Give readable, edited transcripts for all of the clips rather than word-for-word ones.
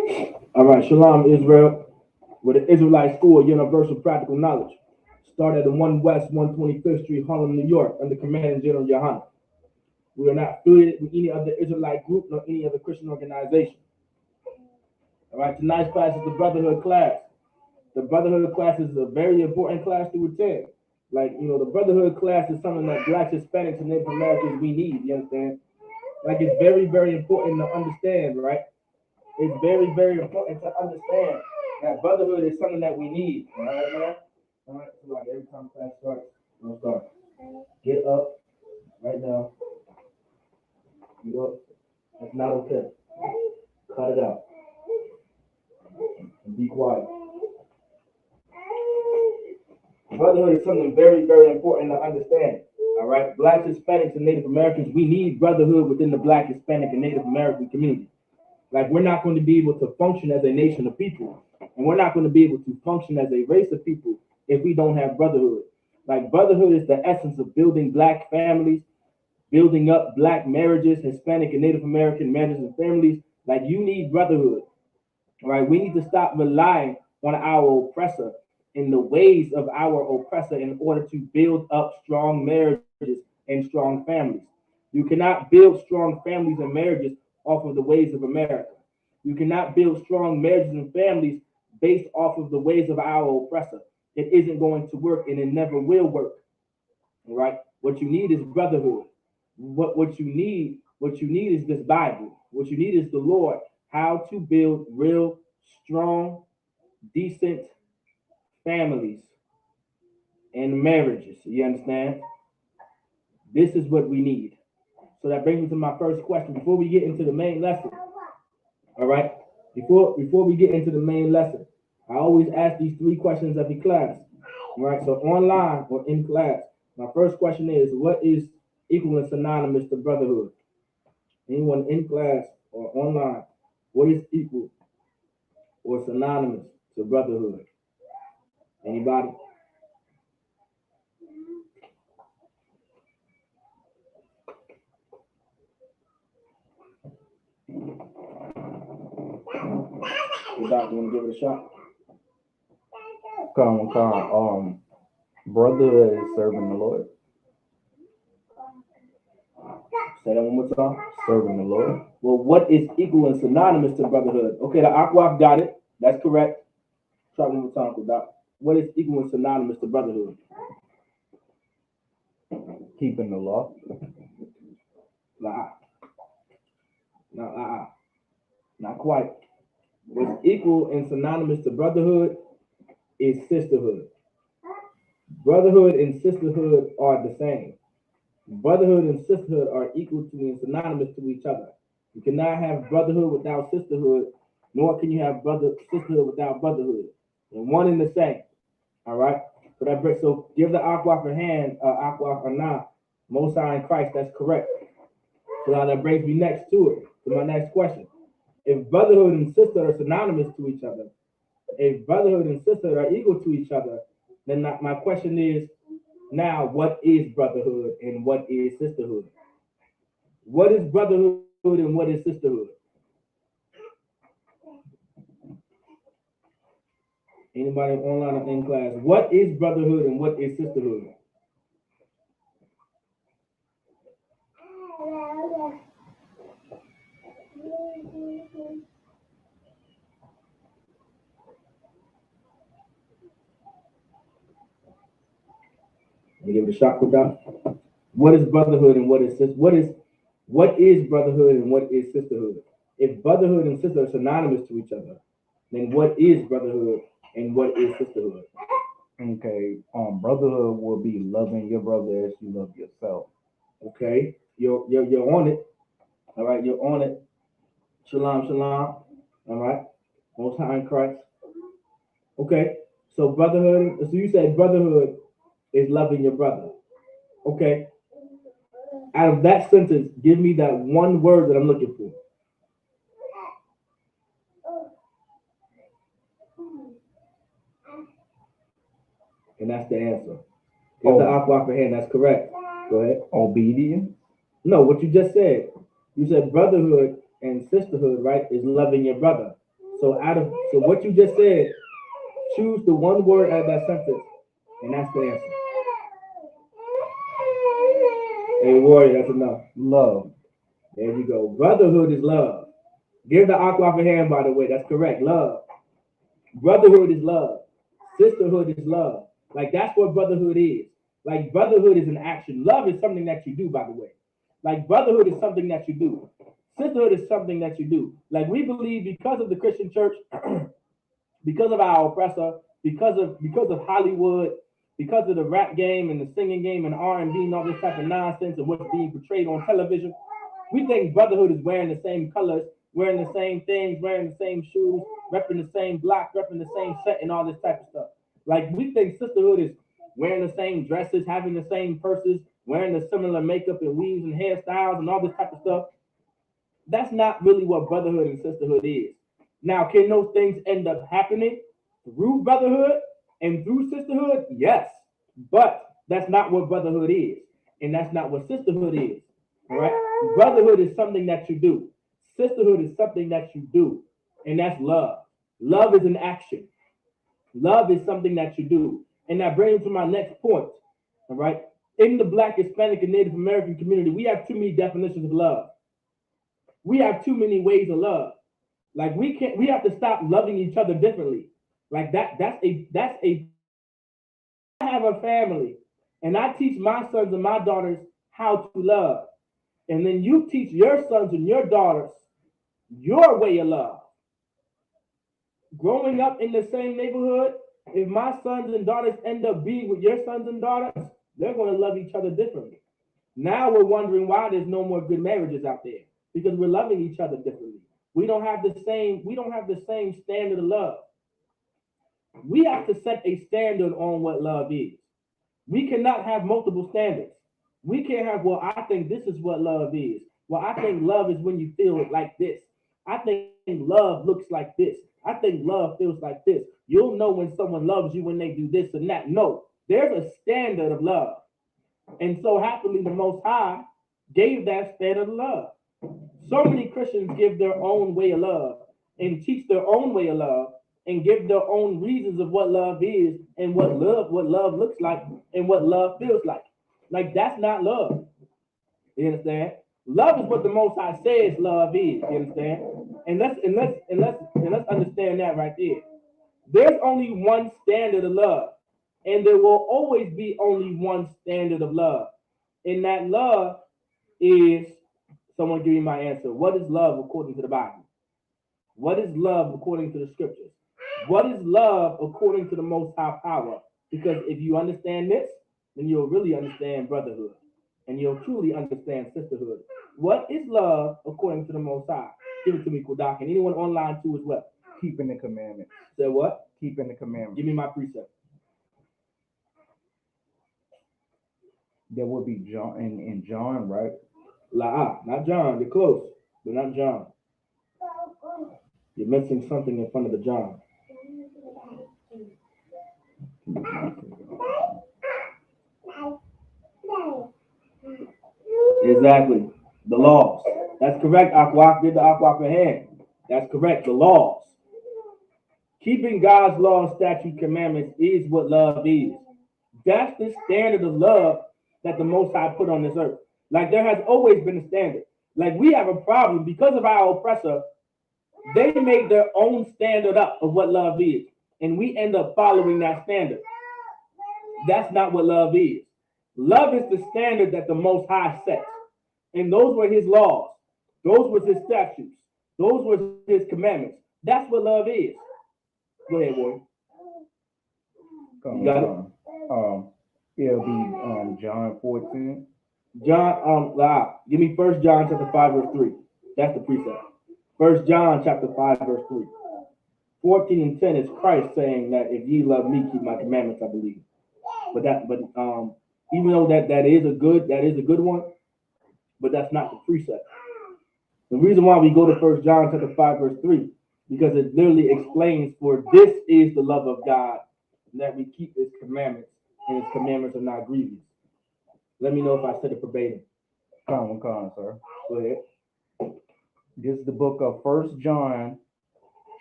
All right, Shalom, Israel, with the Israelite School of Universal Practical Knowledge. Start at the 1 West 125th Street, Harlem, New York, under Command General Yohana. We are not affiliated with any other Israelite group nor any other Christian organization. All right, tonight's class is the Brotherhood class. The Brotherhood class is a very important class to attend. Like, the Brotherhood class is something that Blacks, Hispanics, and Native Americans we need, you understand? Like, it's very, very important to understand, right? It's very, very important to understand that brotherhood is something that we need. All right, man? All right, so like every time class starts, don't start. Get up right now. Get up. That's not okay. Cut it out. And be quiet. Brotherhood is something very, very important to understand. All right, Blacks, Hispanics, and Native Americans, we need brotherhood within the Black, Hispanic, and Native American community. Like, we're not going to be able to function as a nation of people, and we're not going to be able to function as a race of people if we don't have brotherhood. Like, brotherhood is the essence of building Black families, building up Black marriages, Hispanic and Native American marriages and families. Like, you need brotherhood. All right, we need to stop relying on our oppressor in the ways of our oppressor in order to build up strong marriages and strong families. You cannot build strong families and marriages off of the ways of America. You cannot build strong marriages and families based off of the ways of our oppressor. It isn't going to work, and it never will work. All right. What you need is brotherhood. What you need is this Bible. What you need is the Lord. How to build real, strong, decent families and marriages. You understand? This is what we need. So that brings me to my first question. Before we get into the main lesson, all right? Before we get into the main lesson, I always ask these three questions every class. All right, so online or in class, my first question is, what is equal and synonymous to brotherhood? Anyone in class or online, what is equal or synonymous to brotherhood? Anybody? The doctor want to give it a shot? Brotherhood is serving the Lord. Say that one more time. Serving the Lord. Well, what is equal and synonymous to brotherhood? Okay, the Aquaf got it. That's correct. Try one more time, Doc. What is equal and synonymous to brotherhood? Keeping the law. Not quite. What's equal and synonymous to brotherhood is sisterhood. Brotherhood and sisterhood are the same. Brotherhood and sisterhood are equal to and synonymous to each other. You cannot have brotherhood without sisterhood, nor can you have sisterhood without brotherhood. They're one and the same. All right. So give the Aquaf a hand, Aquaf Anah, Most High in Christ. That's correct. So now that brings me next to my next question. If brotherhood and sisterhood are synonymous to each other, if brotherhood and sisterhood are equal to each other, then my question is, now, what is brotherhood and what is sisterhood? What is brotherhood and what is sisterhood? Anybody online or in class? What is brotherhood and what is sisterhood? Let me give it a shot, Doc. What is brotherhood and what is brotherhood and what is sisterhood? If brotherhood and sisterhood are synonymous to each other, then what is brotherhood and what is sisterhood? Okay, brotherhood will be loving your brother as you love yourself. Okay, you're on it. All right, you're on it. Shalom, shalom. All right, Most High in Christ. Okay, so brotherhood. So you said brotherhood is loving your brother. Okay. Out of that sentence, give me that one word that I'm looking for. And that's the answer. Give the Aqua for hand. That's correct. Go ahead. Obedience. No, what you just said. You said brotherhood and sisterhood, right, is loving your brother. So what you just said, choose the one word out of that sentence, and that's the answer. Hey, warrior, that's enough. Love. There you go. Brotherhood is love. Give the aqua a hand, by the way. That's correct. Love. Brotherhood is love. Sisterhood is love. Like that's what brotherhood is. Like brotherhood is an action. Love is something that you do, by the way. Like brotherhood is something that you do. Sisterhood is something that you do. Like we believe because of the Christian church, because of our oppressor, because of Hollywood, because of the rap game and the singing game and R&B and all this type of nonsense and what's being portrayed on television, we think brotherhood is wearing the same colors, wearing the same things, wearing the same shoes, repping the same block, repping the same set, and all this type of stuff. Like we think sisterhood is wearing the same dresses, having the same purses, wearing the similar makeup and weaves and hairstyles and all this type of stuff. That's not really what brotherhood and sisterhood is. Now, can those things end up happening through brotherhood and through sisterhood? Yes, but that's not what brotherhood is, and that's not what sisterhood is. All right, brotherhood is something that you do. Sisterhood is something that you do, and that's love. Love is an action. Love is something that you do, and that brings me to my next point. All right, in the Black, Hispanic, and Native American community, we have too many definitions of love. We have too many ways of love. Like we have to stop loving each other differently. Like that's a I have a family and I teach my sons and my daughters how to love. And then you teach your sons and your daughters your way of love. Growing up in the same neighborhood, if my sons and daughters end up being with your sons and daughters, they're going to love each other differently. Now we're wondering why there's no more good marriages out there because we're loving each other differently. We don't have the same standard of love. We have to set a standard on what love is. We cannot have multiple standards. We can't have, well, I think this is what love is. Well, I think love is when you feel it like this. I think love looks like this. I think love feels like this. You'll know when someone loves you when they do this and that. No, there's a standard of love. And so happily, the Most High gave that standard of love. So many Christians give their own way of love and teach their own way of love and give their own reasons of what love is and what love looks like and what love feels like. Like that's not love. You understand? Love is what the Most High says love is. You understand? And let's understand that right there. There's only one standard of love, and there will always be only one standard of love. And that love is someone give me my answer. What is love according to the Bible? What is love according to the scriptures? What is love according to the Most High power? Because if you understand this, then you'll really understand brotherhood and you'll truly understand sisterhood. What is love according to the Most High? Give it to me, Kodak, and anyone online too as well. Keeping the commandments. Say what? Keeping the commandments. Give me my precept. There would be John in John, right? Not John. You're close, but not John. You're missing something in front of the John. Exactly. The laws. That's correct, Aqua. Give the Aqua a hand. That's correct. The laws. Keeping God's laws, statutes, commandments is what love is. That's the standard of love that the Most High put on this earth. Like there has always been a standard. Like we have a problem because of our oppressor. They made their own standard up of what love is, and we end up following that standard. That's not what love is. Love is the standard that the Most High set, and those were His laws. Those were His statutes. Those were His commandments. That's what love is. Go ahead, boy. You got it. It'll be John 14. John, give me 1 John chapter 5 verse 3. That's the precept. 1 John chapter 5 verse 3. 14 and 10 is Christ saying that if ye love me, keep my commandments, I believe. But even though that is a good one, but that's not the precept. The reason why we go to 1 John chapter 5 verse 3, because it literally explains, for this is the love of God, that we keep His commandments, and His commandments are not grievous. Let me know if I said it verbatim. Come, sir. Go ahead. This is the book of 1 John,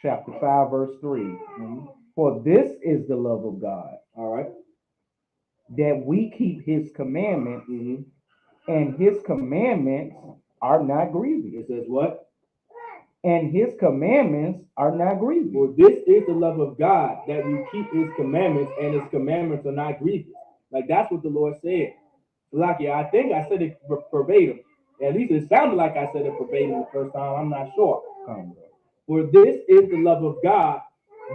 chapter 5, verse 3. For this is the love of God, All right. that we keep his commandments, Mm-hmm. and his commandments are not grievous. It says what? And his commandments are not grievous. For this is the love of God, that we keep his commandments, and his commandments are not grievous. Like that's what the Lord said. Lucky, I think I said it verbatim. At least it sounded like I said it verbatim the first time. I'm not sure. For this is the love of God,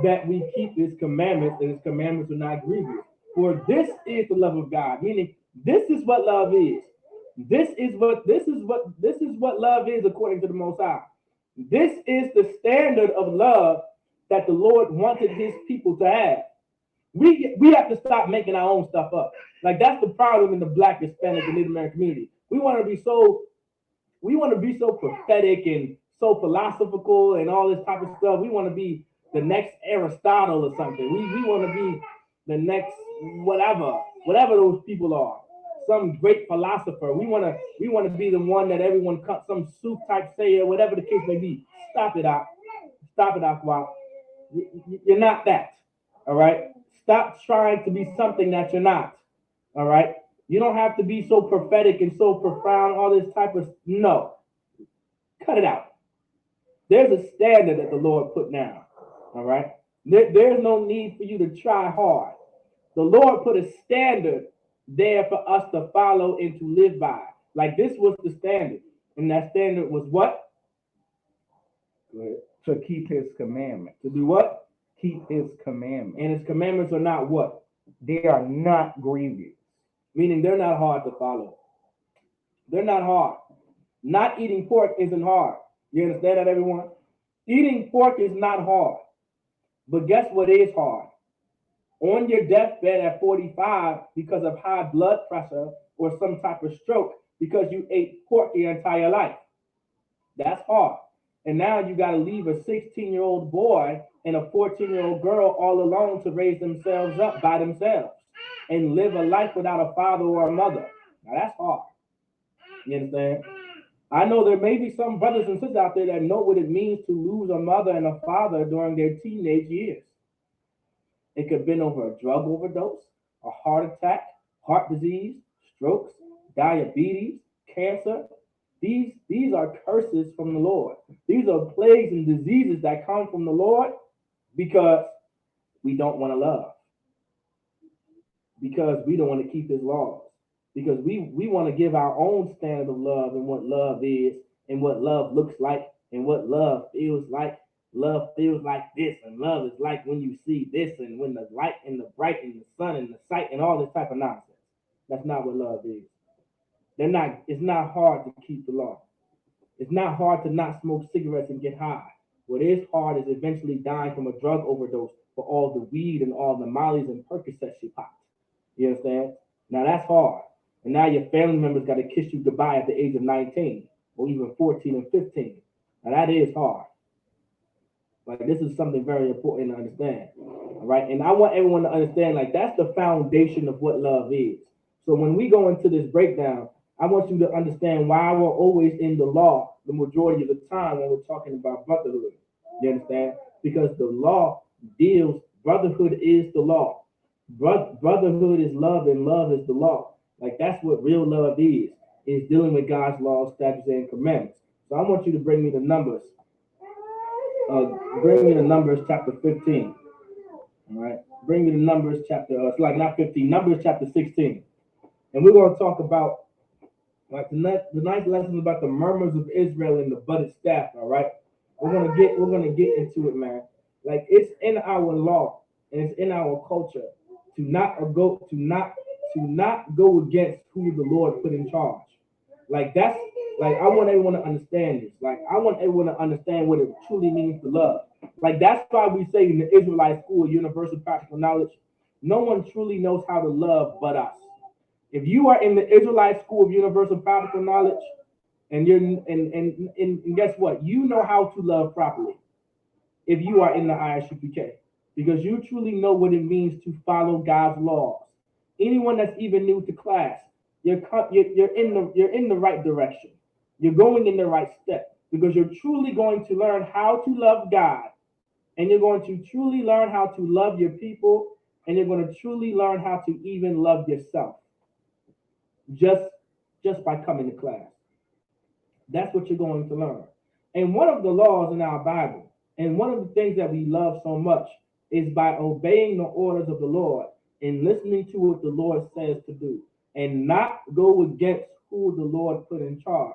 that we keep his commandments, and his commandments are not grievous. For this is the love of God, meaning this is what love is. This is what love is according to the Most High. This is the standard of love that the Lord wanted his people to have. We have to stop making our own stuff up. Like that's the problem in the Black, Hispanic, and Native American community. We want to be so prophetic and so philosophical and all this type of stuff. We want to be the next Aristotle or something. We want to be the next whatever those people are. Some great philosopher. We want to be the one that everyone some soup type sayer, whatever the case may be. Stop it out. Wow. You're not that. All right. Stop trying to be something that you're not. All right. You don't have to be so prophetic and so profound. All this type of no. Cut it out. There's a standard that the Lord put down. All right. There's no need for you to try hard. The Lord put a standard there for us to follow and to live by. Like this was the standard. And that standard was what? Go ahead. To keep his commandments. To do what? Keep his commandments. And his commandments are not what? They are not grievous. Meaning they're not hard to follow. They're not hard. Not eating pork isn't hard. You understand that, everyone? Eating pork is not hard. But guess what is hard? On your deathbed at 45 because of high blood pressure or some type of stroke because you ate pork your entire life. That's hard. And now you got to leave a 16-year-old boy and a 14-year-old girl all alone to raise themselves up by themselves and live a life without a father or a mother. Now that's hard. You understand? I know there may be some brothers and sisters out there that know what it means to lose a mother and a father during their teenage years. It could have been over a drug overdose, a heart attack, heart disease, strokes, diabetes, cancer. These are curses from the Lord. These are plagues and diseases that come from the Lord because we don't want to love. Because we don't want to keep his laws. Because we want to give our own standard of love and what love is and what love looks like and what love feels like. Love feels like this, and love is like when you see this, and when the light and the bright and the sun and the sight and all this type of nonsense. That's not what love is. It's not hard to keep the law. It's not hard to not smoke cigarettes and get high. What is hard is eventually dying from a drug overdose for all the weed and all the mollies and Percocets you popped. You understand? Now that's hard. And now your family members got to kiss you goodbye at the age of 19 or even 14 and 15. Now that is hard. Like this is something very important to understand. All right. And I want everyone to understand, like, that's the foundation of what love is. So when we go into this breakdown, I want you to understand why we're always in the law the majority of the time when we're talking about brotherhood. You understand? Because the law brotherhood is the law. Brotherhood is love, and love is the law. Like that's what real love is dealing with God's laws, statutes, and commandments. So I want you to bring me the Numbers. Bring me to Numbers chapter 15. All right. Bring me to Numbers chapter, it's like not 15, Numbers chapter 16. And we're going to talk about like the nice lessons about the murmurs of Israel and the budded staff. All right. We're gonna get into it, man. Like it's in our law and it's in our culture to not go against who the Lord put in charge. Like that's like I want everyone to understand this. Like I want everyone to understand what it truly means to love. Like that's why we say in the Israelite school, universal practical knowledge, no one truly knows how to love but us. If you are in the Israelite school of universal practical knowledge, and you're and guess what? You know how to love properly. If you are in the ISUPK, because you truly know what it means to follow God's laws. Anyone that's even new to class, you're in the right direction. You're going in the right step because you're truly going to learn how to love God and you're going to truly learn how to love your people, and you're going to truly learn how to even love yourself just just by coming to class. That's what you're going to learn. And one of the laws in our Bible, and one of the things that we love so much, is by obeying the orders of the Lord and listening to what the Lord says to do, and not go against who the Lord put in charge.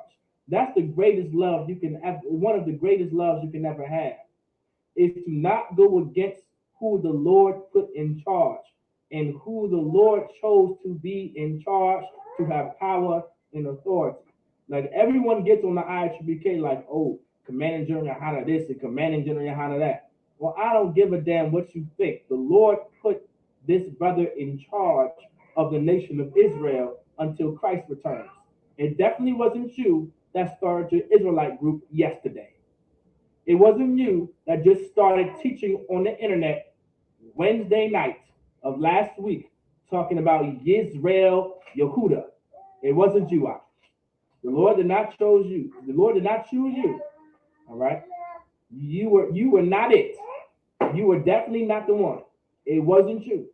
That's the greatest love you can ever, one of the greatest loves you can ever have, is to not go against who the Lord put in charge and who the Lord chose to be in charge, to have power and authority. Like everyone gets on the ISUPK like, oh, commanding general Hana this and commanding general Hana that. Well, I don't give a damn what you think. The Lord put this brother in charge of the nation of Israel until Christ returns. It definitely wasn't you that started your Israelite group yesterday. It wasn't you that just started teaching on the internet Wednesday night of last week talking about Yisrael Yehuda. It wasn't you. The Lord did not choose you. The Lord did not choose you. All right. You were not it. You were definitely not the one. It wasn't you.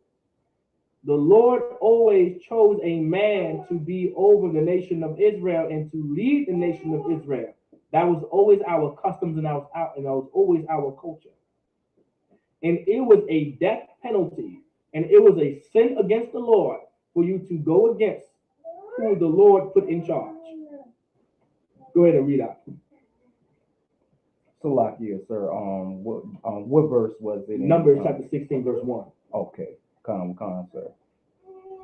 The Lord always chose a man to be over the nation of Israel and to lead the nation of Israel. That was always our customs, and that was always our culture. And it was a death penalty, and it was a sin against the Lord for you to go against who the Lord put in charge. Go ahead and read out. Salakia, sir. What verse was it in? Numbers chapter 16, verse 1. Okay, come, sir.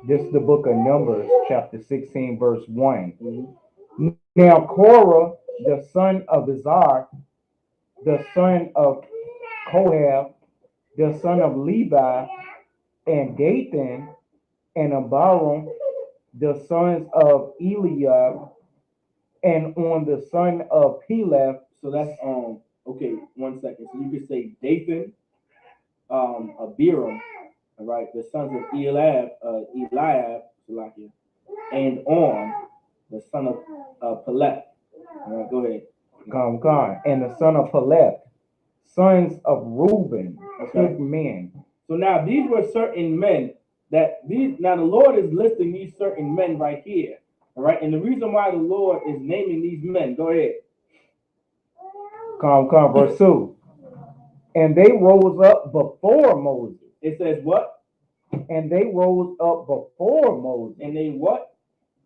This is the book of Numbers, chapter 16, verse 1. Mm-hmm. Now Korah, the son of Izhar, the son of Kohath, the son of Levi, and Dathan, and Abiram, the sons of Eliab, and on the son of Peleth. So that's okay, 1 second. So you could say Dathan, Abiram, all right, the sons of Eliab, Salakia, and on the son of Peleth. All right, go ahead. Come, and the son of Peleth, sons of Reuben, Okay. men. So now these were certain men now the Lord is listing these certain men right here. All right, and the reason why the Lord is naming these men, go ahead. Come, verse 2. And they rose up before Moses. It says what? And they rose up before Moses. And they what?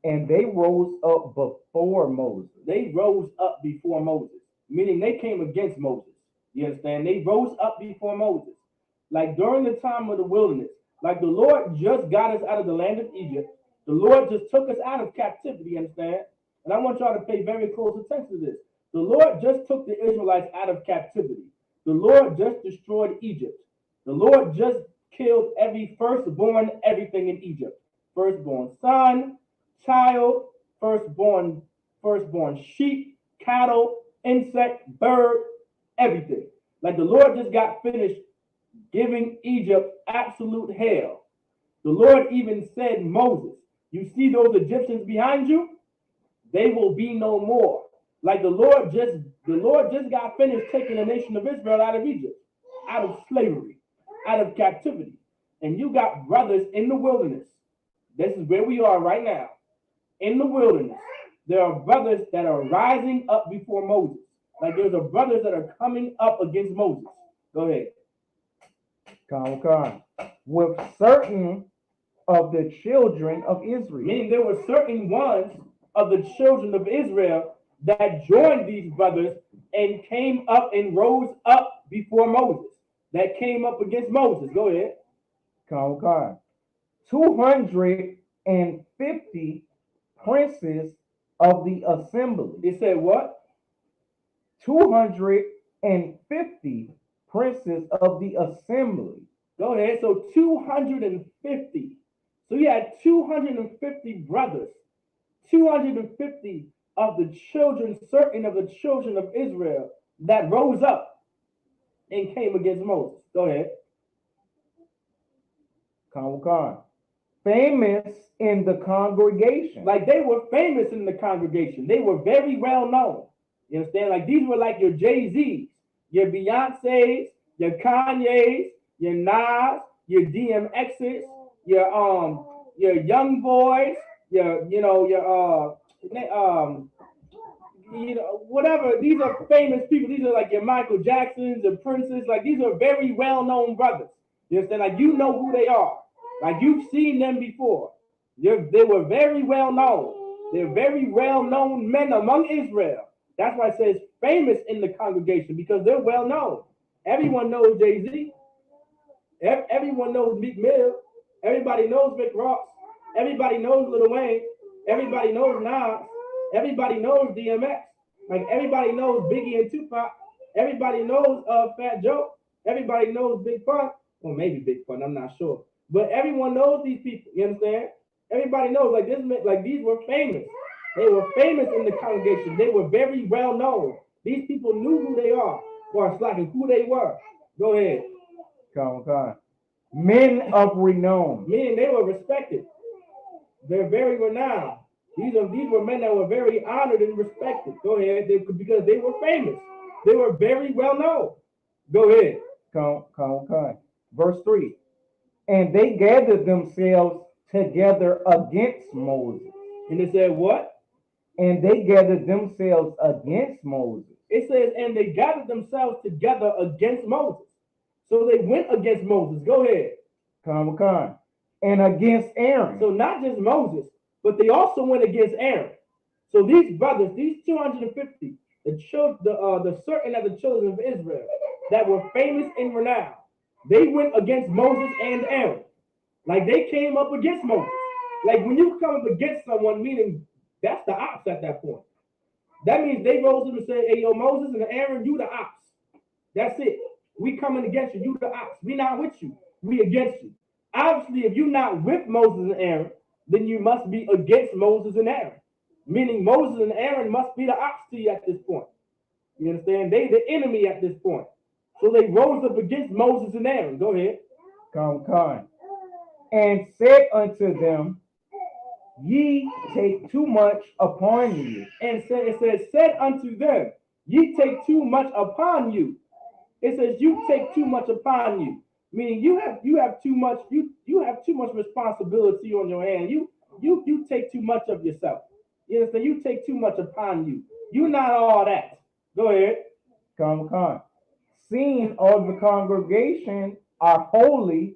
And they rose up before Moses. They rose up before Moses, meaning they came against Moses. You understand? They rose up before Moses. Like during the time of the wilderness, like the Lord just got us out of the land of Egypt. The Lord just took us out of captivity, understand? And I want y'all to pay very close attention to this. The Lord just took the Israelites out of captivity. The Lord just destroyed Egypt. The Lord just killed every firstborn, everything in Egypt. Firstborn son, child, firstborn sheep, cattle, insect, bird, everything. Like the Lord just got finished giving Egypt absolute hell. The Lord even said, Moses, you see those Egyptians behind you? They will be no more. Like the Lord just got finished taking the nation of Israel out of Egypt, out of slavery, out of captivity. And you got brothers in the wilderness. This is where we are right now. In the wilderness, there are brothers that are rising up before Moses. Like there's a brothers that are coming up against Moses. Go ahead. Come. With certain of the children of Israel. Meaning there were certain ones of the children of Israel that joined these brothers and came up and rose up before Moses. That came up against Moses. Go ahead. Come. 250 princes of the assembly. It said what? 250 princes of the assembly. Go ahead. So 250. So you had 250 brothers, 250 of the children, certain of the children of Israel that rose up and came against Moses. Go ahead. Come. Famous in the congregation. Like they were famous in the congregation. They were very well known. You understand? Like these were like your Jay-Z's, your Beyonce's, your Kanye's, your Nas, your DMX's, your Young Boys, whatever. These are famous people. These are like your Michael Jacksons, your Princes. Like these are very well-known brothers. You understand? Like you know who they are. Like you've seen them before. They were very well known. They're very well-known men among Israel. That's why it says famous in the congregation because they're well known. Everyone knows Jay-Z. Everyone knows Meek Mill. Everybody knows Rick Ross. Everybody knows Lil Wayne. Everybody knows Nas. Everybody knows DMX. Like everybody knows Biggie and Tupac. Everybody knows Fat Joe. Everybody knows Big Pun. Well, maybe Big Pun. I'm not sure. But everyone knows these people. You understand? Everybody knows. Like this. Like these were famous. They were famous in the congregation. They were very well known. These people knew who they are, or it's like who they were. Go ahead. Come on. Men of renown. Meaning they were respected. They're very renowned. These were men that were very honored and respected. Go ahead. Because they were famous. They were very well known. Go ahead. Come. Verse 3. And they gathered themselves together against Moses. And it said what? And they gathered themselves against Moses. It says, and they gathered themselves together against Moses. So they went against Moses. Go ahead. Come. And against Aaron. So not just Moses, but they also went against Aaron. So these brothers, these 250, the certain of the children of Israel that were famous and renowned, they went against Moses and Aaron. Like they came up against Moses. Like when you come up against someone, meaning that's the ops at that point. That means they rose up and said, hey, yo, Moses and Aaron, you the ops. That's it. We coming against you. You the ops. We not with you. We against you. Obviously, if you're not with Moses and Aaron, then you must be against Moses and Aaron. Meaning Moses and Aaron must be the ops to you at this point. You understand? They the enemy at this point. So they rose up against Moses and Aaron. Go ahead. Come. And said unto them, ye take too much upon you. And it said unto them, ye take too much upon you. It says you take too much upon you. Meaning you have too much responsibility on your hand. You take too much of yourself. You understand? You take too much upon you. You're not all that. Go ahead. Come. Seeing all the congregation are holy,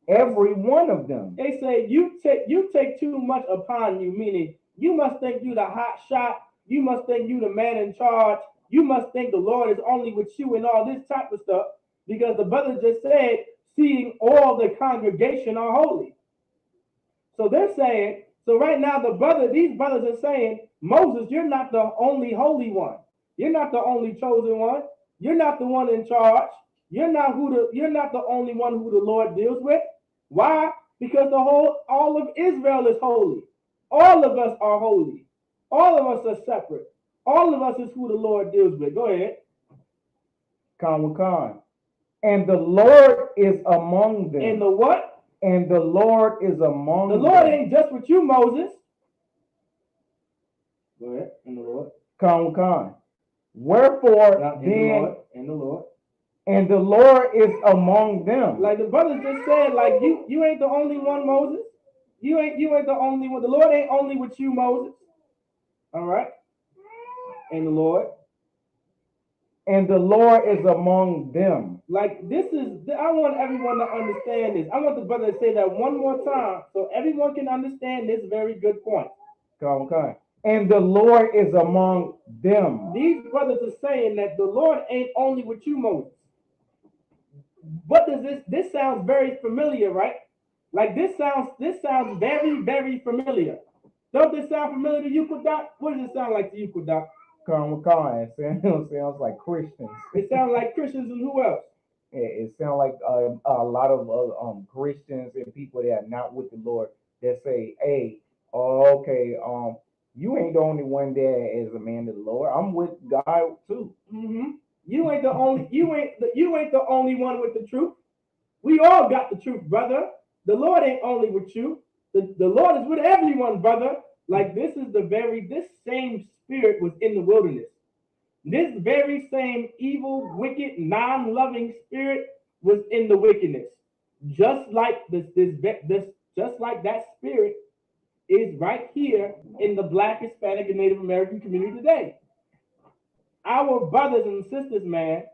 every one of them. They say you take too much upon you, meaning you must think you the hot shot. You must think you the man in charge. You must think the Lord is only with you and all this type of stuff. Because the brother just said, seeing all the congregation are holy. So they're saying, so right now these brothers are saying, Moses, you're not the only holy one. You're not the only chosen one. You're not the one in charge. You're not the only one who the Lord deals with. Why? Because all of Israel is holy. All of us are holy. All of us are separate. All of us is who the Lord deals with. Go ahead. Come. And the Lord is among them. And the what? And the Lord is among them. The Lord ain't just with you, Moses. Go ahead. And the Lord. Come. Wherefore then, and the Lord. And the Lord is among them. Like the brothers just said, like you ain't the only one, Moses. You ain't the only one. The Lord ain't only with you, Moses. All right. And the Lord. And the Lord is among them. Like I want everyone to understand this. I want the brother to say that one more time so everyone can understand this very good point. Come. And the Lord is among them. These brothers are saying that the Lord ain't only with you, Moses. What does this sounds very familiar, right? Like this sounds very, very familiar. Don't this sound familiar to you, Kodak? What does it sound like to you, Kodak? Come. It sounds like Christians. It sounds like Christians and who else? It sounds like a lot of Christians and people that are not with the Lord that say, "Hey, okay, you ain't the only one that is a man of the Lord. I'm with God too." Mm-hmm. You ain't the only one with the truth. We all got the truth, brother. The Lord ain't only with you. The Lord is with everyone, brother. Like this same spirit was in the wilderness. This very same evil, wicked, non-loving spirit was in the wickedness. Just like just like that spirit is right here in the Black, Hispanic, and Native American community today. Our brothers and sisters, man,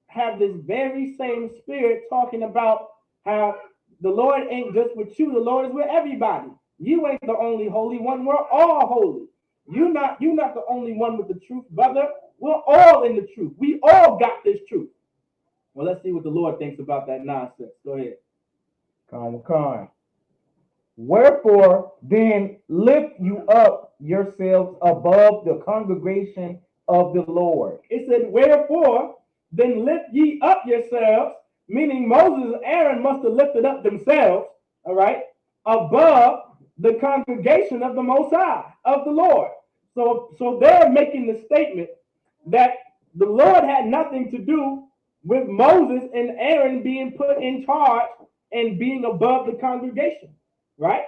have this very same spirit talking about how the Lord ain't just with you, the Lord is with everybody. You ain't the only holy one, we're all holy. You're not the only one with the truth, brother. We're all in the truth. We all got this truth. Well, let's see what the Lord thinks about that nonsense. Go ahead. Con. Wherefore then lift you up yourselves above the congregation of the Lord. It said, wherefore then lift ye up yourselves, meaning Moses and Aaron must have lifted up themselves, all right, above the congregation of the Most High, of the Lord. So they're making the statement that the Lord had nothing to do with Moses and Aaron being put in charge and being above the congregation, right?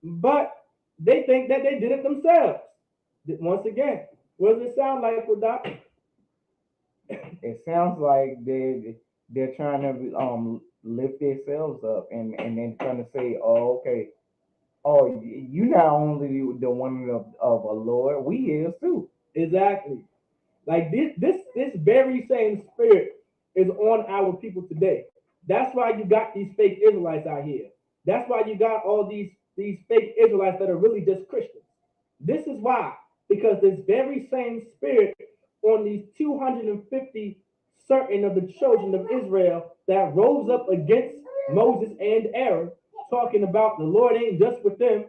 But they think that they did it themselves. Once again, what does it sound like, Doc? It sounds like they're trying to lift themselves up and then trying to say, oh, okay, oh, you not only the one of a Lord, we is too. Exactly. Like this very same spirit is on our people today. That's why you got these fake Israelites out here. That's why you got all these fake Israelites that are really just Christians. This is why, because this very same spirit on these 250 certain of the children of Israel that rose up against Moses and Aaron, talking about the Lord ain't just with them,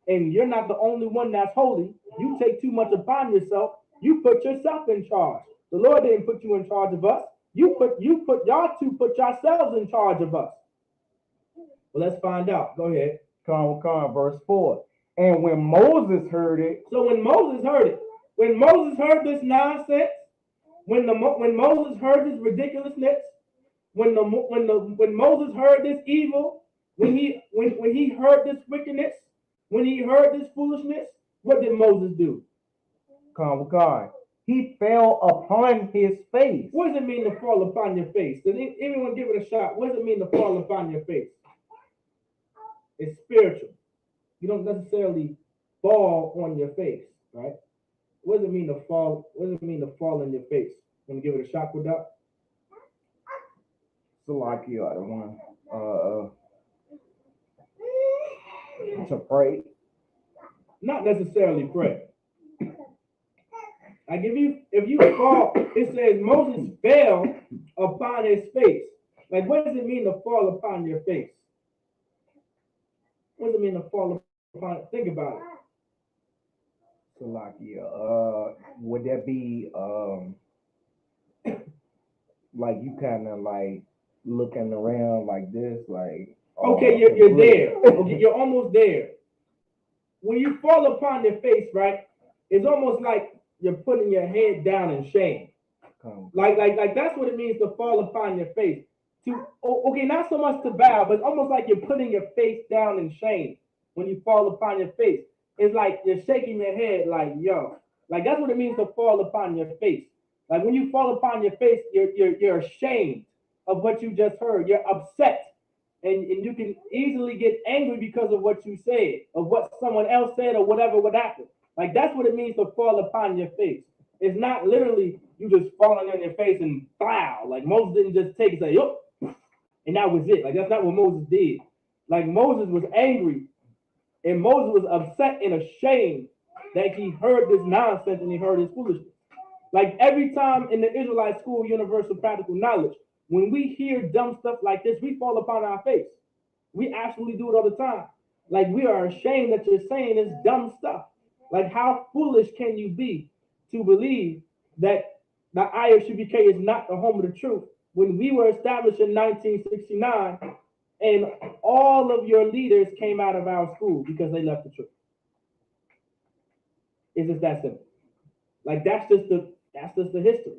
and you're not the only one that's holy. You take too much upon yourself. You put yourself in charge. The Lord didn't put you in charge of us. Y'all two put yourselves in charge of us. Well, let's find out. Go ahead. Verse 4. And when Moses heard it, so when Moses heard this nonsense, when Moses heard this ridiculousness, when Moses heard this evil, when he heard this wickedness, when he heard this foolishness, what did Moses do? God, he fell upon his face. What does it mean to fall upon your face? Does anyone give it a shot? What does it mean to fall upon your face? It's spiritual. You don't necessarily fall on your face, right? What does it mean to fall? What does it mean to fall on your face? Want to give it a shot with that? So like you are the one to pray. Not necessarily pray. Like if you fall, it says Moses fell upon his face. Like what does it mean to fall upon your face? What does it mean to fall upon it? Think about it. So like would that be like you kind of like looking around like this, like okay, you're there. Okay, you're almost there. When you fall upon your face, right? It's almost like you're putting your head down in shame. Like that's what it means to fall upon your face. Okay, not so much to bow, but it's almost like you're putting your face down in shame when you fall upon your face. It's like you're shaking your head, like yo, like that's what it means to fall upon your face. Like when you fall upon your face, you're ashamed of what you just heard. You're upset, and you can easily get angry because of what you said, of what someone else said, or whatever would happen. Like that's what it means to fall upon your face. It's not literally you just falling on your face and bow. Like Moses didn't just take it and say, "Yup," and that was it. Like that's not what Moses did. Like Moses was angry, and Moses was upset and ashamed that he heard this nonsense and he heard his foolishness. Like every time in the Israelite school, universal practical knowledge, when we hear dumb stuff like this, we fall upon our face. We absolutely do it all the time. Like we are ashamed that you're saying this dumb stuff. Like how foolish can you be to believe that the ISUPK is not the home of the truth when we were established in 1969 and all of your leaders came out of our school because they left the truth? It's just that simple. Like that's just the history.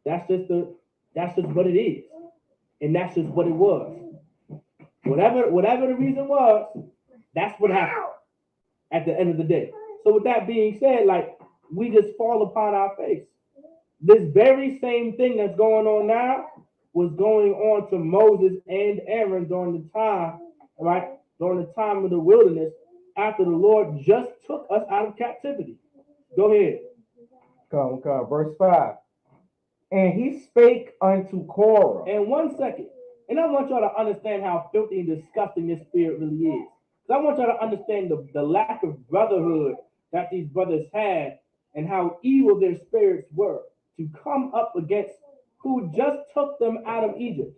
That's just what it is. And that's just what it was. Whatever the reason was, that's what happened at the end of the day. So with that being said, like we just fall upon our face. This very same thing that's going on now was going on to Moses and Aaron during the time, right? During the time of the wilderness, after the Lord just took us out of captivity. Go ahead. Come. Verse 5. And he spake unto Korah. And 1 second. And I want y'all to understand how filthy and disgusting this spirit really is. Because I want y'all to understand the lack of brotherhood that these brothers had and how evil their spirits were to come up against who just took them out of Egypt.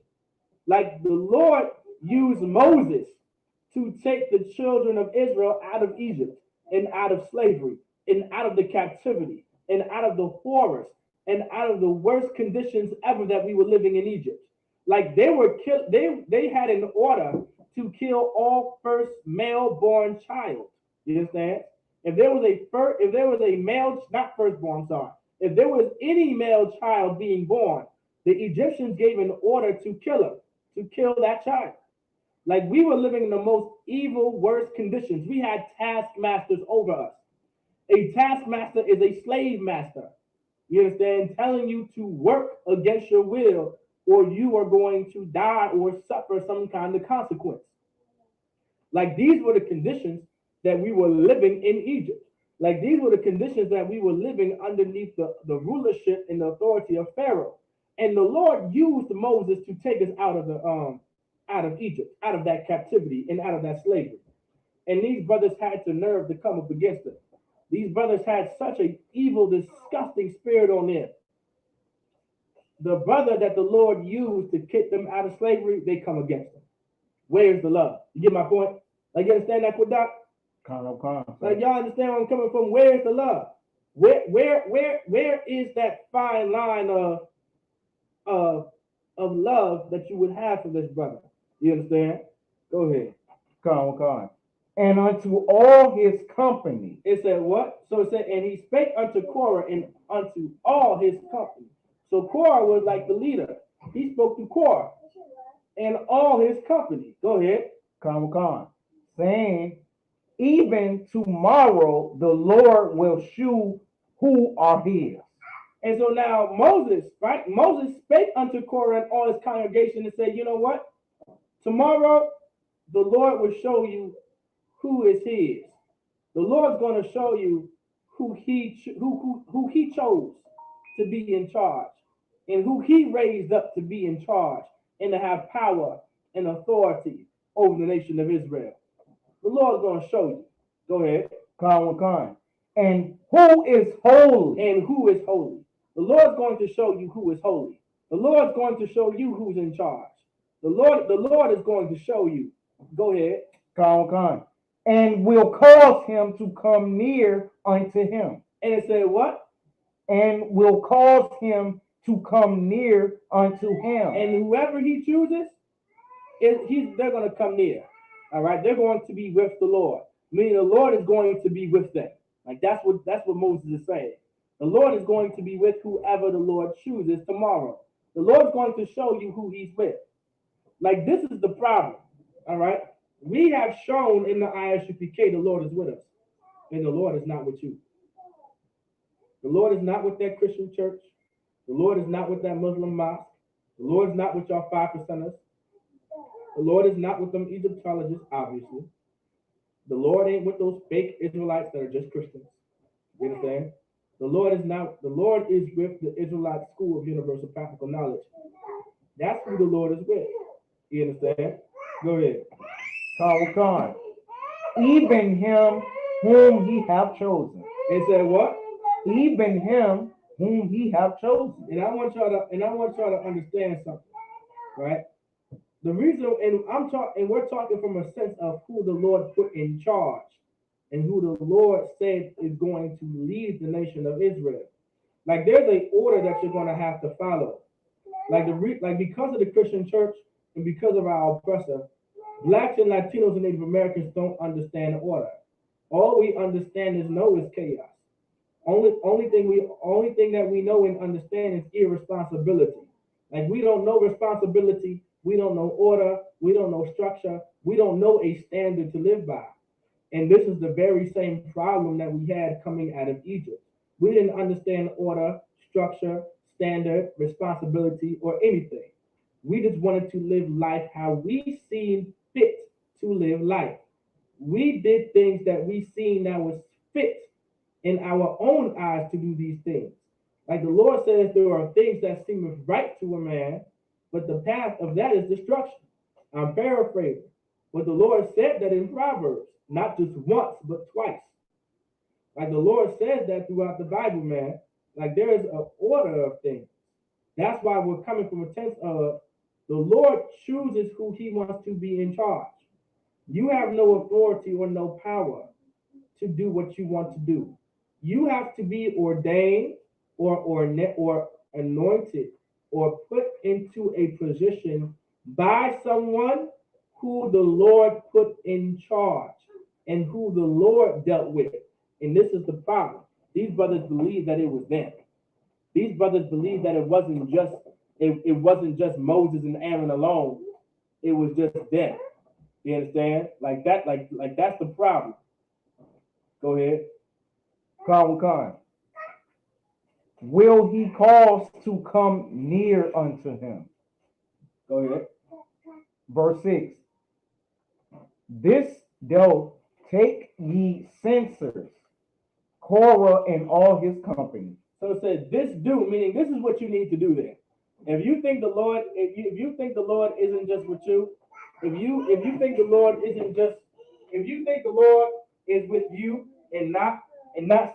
Like the Lord used Moses to take the children of Israel out of Egypt and out of slavery and out of the captivity and out of the forest and out of the worst conditions ever that we were living in Egypt. Like they were killed, they had an order to kill all first male born child. You understand? If there was a male, not firstborn, sorry, if there was any male child being born, the Egyptians gave an order to kill him, to kill that child. Like we were living in the most evil, worst conditions. We had taskmasters over us. A taskmaster is a slave master. You understand? Telling you to work against your will, or you are going to die or suffer some kind of consequence. Like these were the conditions that we were living in Egypt. Like these were the conditions that we were living underneath the rulership and the authority of Pharaoh. And the Lord used Moses to take us out of Egypt, out of that captivity and out of that slavery. And these brothers had the nerve to come up against us. These brothers had such an evil, disgusting spirit on them. The brother that the Lord used to kick them out of slavery, they come against them. Where's the love? You get my point? Like you understand that, Quadak? Like y'all understand where I'm coming from? Where's the love? Where is that fine line of love that you would have for this brother? You understand? Go ahead. Come. And unto all his company. It said what? So it said, and he spake unto Korah and unto all his company. So Korah was like the leader. He spoke to Korah and all his company. Go ahead. Come. Saying, even tomorrow the Lord will shew who are his. And so now Moses, right? Moses spake unto Korah and all his congregation and said, you know what? Tomorrow the Lord will show you who is his. The Lord's going to show you who he chose to be in charge and who he raised up to be in charge and to have power and authority over the nation of Israel. The Lord's going to show you. Go ahead. Come. And who is holy? And who is holy? The Lord's going to show you who is holy. The Lord's going to show you who's in charge. The Lord is going to show you. Go ahead. Come. And will cause him to come near unto him. And it said what? And will cause him to come near unto him. And whoever he chooses, they're going to come near. All right, they're going to be with the Lord. Meaning the Lord is going to be with them. Like that's what Moses is saying. The Lord is going to be with whoever the Lord chooses tomorrow. The Lord's going to show you who he's with. Like this is the problem. All right. We have shown in the ISUPK the Lord is with us. And the Lord is not with you. The Lord is not with that Christian church. The Lord is not with that Muslim mosque. The Lord is not with y'all 5%ers. The Lord is not with them Egyptologists, obviously. The Lord ain't with those fake Israelites that are just Christians. You understand? The Lord is with the Israelite School of Universal Practical Knowledge. That's who the Lord is with. You understand? Go ahead. Come. Even him whom he have chosen. It said what? Even him whom he have chosen. And I want y'all to understand something, right? The reason, and we're talking from a sense of who the Lord put in charge and who the Lord said is going to lead the nation of Israel. Like there's an order that you're going to have to follow. Like because of the Christian church and because of our oppressor, Blacks and Latinos and Native Americans don't understand the order. All we understand is chaos. Only thing that we know and understand is irresponsibility. Like we don't know responsibility, we don't know order, we don't know structure, we don't know a standard to live by. And this is the very same problem that we had coming out of Egypt. We didn't understand order, structure, standard, responsibility, or anything. We just wanted to live life how we seen fit to live life. We did things that we seen that was fit in our own eyes to do these things. Like the Lord says, there are things that seem right to a man, but the path of that is destruction. I'm paraphrasing. But the Lord said that in Proverbs, not just once, but twice. Like the Lord says that throughout the Bible, man. Like there is an order of things. That's why we're coming from a tense of the Lord chooses who he wants to be in charge. You have no authority or no power to do what you want to do. You have to be ordained or anointed or put into a position by someone who the Lord put in charge and who the Lord dealt with. And this is the problem. These brothers believe that it was them. These brothers believe that it wasn't just Moses and Aaron alone. It was just them. You understand? Like that, like that's the problem. Go ahead. Khan. Will he cause to come near unto him? Go ahead. Verse 6. This do take ye censers, Korah and all his company. So it said, "This do," meaning this is what you need to do there. If you think the Lord, if you think the Lord isn't just with you, if you think the Lord isn't just, if you think the Lord is with you and not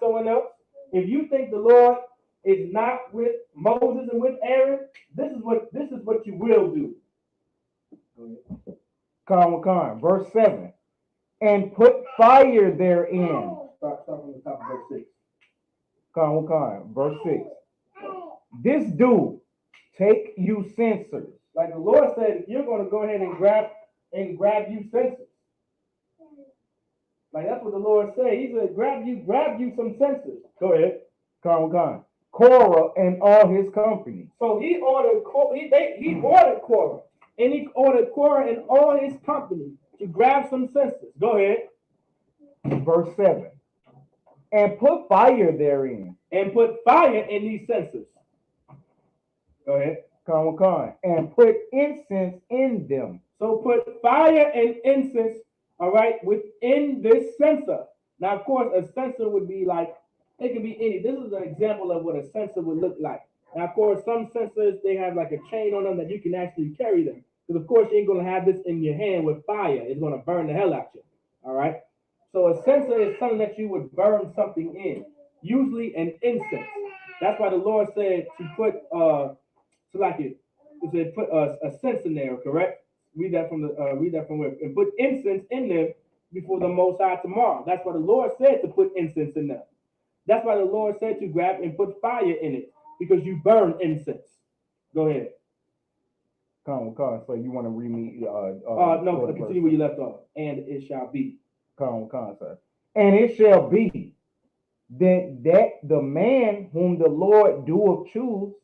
someone else, if you think the Lord is not with Moses and with Aaron, this is what you will do. Khan. Verse 7. And put fire therein. Start from the top of verse 6. Khan. Verse 6. This do take you censers. Like the Lord said, you're going to go ahead and grab you censers. Like that's what the Lord said. He said, grab you some censers. Go ahead. Khan. Korah and all his company. So he ordered Korah, and he ordered Korah and all his company to grab some censers. Go ahead. Verse 7. And put fire therein. And put fire in these censers. Go ahead. Khan. And put incense in them. So put fire and incense, all right, within this censer. Now, of course, a censer would be like, it could be any. This is an example of what a censer would look like. Now, of course, some censers, they have like a chain on them that you can actually carry them. Because, of course, you ain't going to have this in your hand with fire. It's going to burn the hell out you. All right? So a censer is something that you would burn something in, usually an incense. That's why the Lord said to put, it said put a censer in there, correct? Read that from where? And put incense in them before the Most High tomorrow. That's why the Lord said to put incense in them. That's why the Lord said to grab and put fire in it, because you burn incense. Go ahead. Khan. So you want to read me? No, continue where you left off. And it shall be. Khan, sir. And it shall be that the man whom the Lord doeth choose,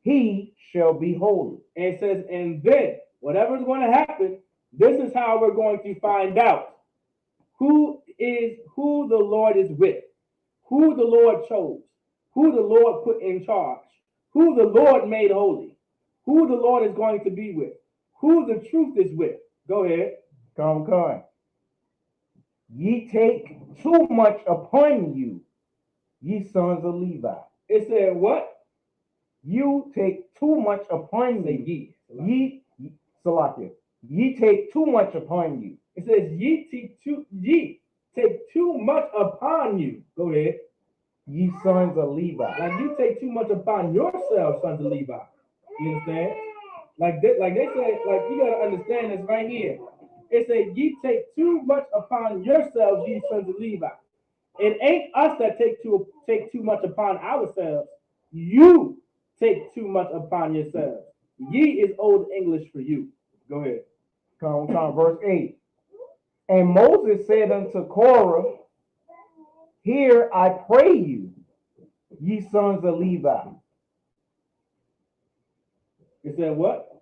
he shall be holy. And it says, and then whatever is going to happen, this is how we're going to find out who the Lord is with, who the Lord chose, who the Lord put in charge, who the Lord made holy, who the Lord is going to be with, who the truth is with. Go ahead. Khan. Ye take too much upon you, ye sons of Levi. It said what? You take too much upon you. Ye. Salakia. Ye take too much upon you. It says ye take too much upon you. Go ahead. Ye sons of Levi. Like you take too much upon yourselves, sons of Levi. You understand? Like they say, like you gotta understand this right here. It says ye take too much upon yourselves, ye sons of Levi. It ain't us that take too much upon ourselves. You take too much upon yourselves. Ye is Old English for you. Go ahead. Verse 8. And Moses said unto Korah, Hear, I pray you, ye sons of Levi. It said what?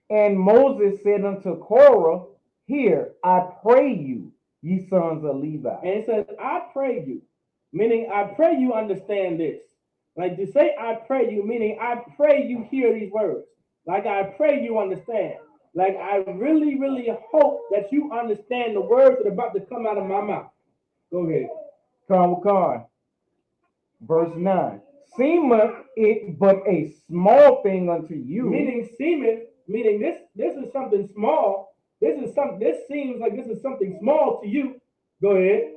And Moses said unto Korah, Hear, I pray you, ye sons of Levi. And it says, I pray you, meaning I pray you understand this. Like to say I pray you, meaning I pray you hear these words. Like I pray you understand. Like I really, really hope that you understand the words that are about to come out of my mouth. Go ahead. Con. Verse 9. Seemeth it but a small thing unto you. Meaning seemeth, meaning this is something small. This seems like this is something small to you. Go ahead.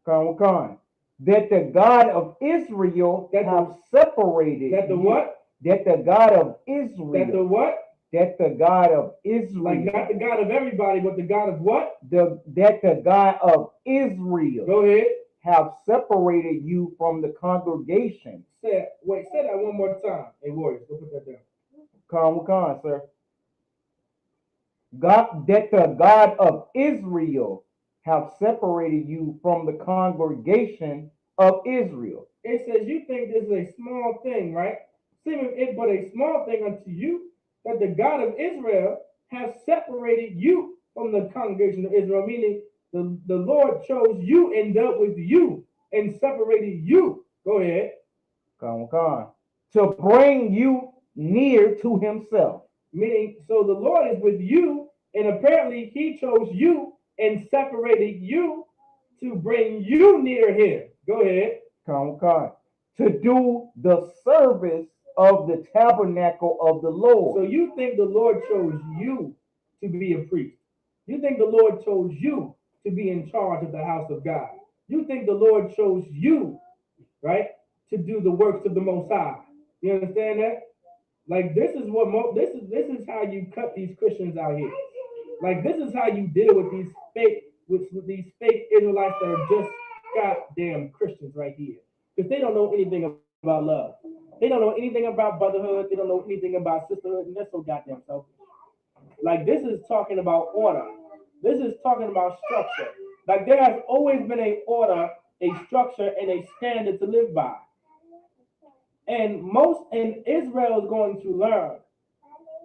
Con. That the God of Israel That have separated. That the you. what? That the God of Israel. That the what? That the God of Israel. Like not the God of everybody, but the God of what? That the God of Israel. Go ahead. Have separated you from the congregation. Say that one more time. Hey, Warriors, go put that down. Con, sir. God, that the God of Israel have separated you from the congregation of Israel. It says you think this is a small thing, right? Seeming it but a small thing unto you, that the God of Israel has separated you from the congregation of Israel, meaning the Lord chose you and dealt with you and separated you. Go ahead. Con. To bring you near to himself. Meaning, so the Lord is with you, and apparently he chose you and separated you to bring you near him. Go ahead. Con. To do the service of the tabernacle of the Lord. So you think the Lord chose you to be a priest. You think the Lord chose you to be in charge of the house of God. You think the Lord chose you, right, to do the works of the Most High. You understand that? Like this is what this is how you cut these Christians out here. Like this is how you deal with these fake Israelites that are just goddamn Christians right here, because they don't know anything about love. They don't know anything about brotherhood. They don't know anything about sisterhood, and they're so goddamn selfish. Like this is talking about order. This is talking about structure. Like there has always been a order, a structure, and a standard to live by. And Israel is going to learn,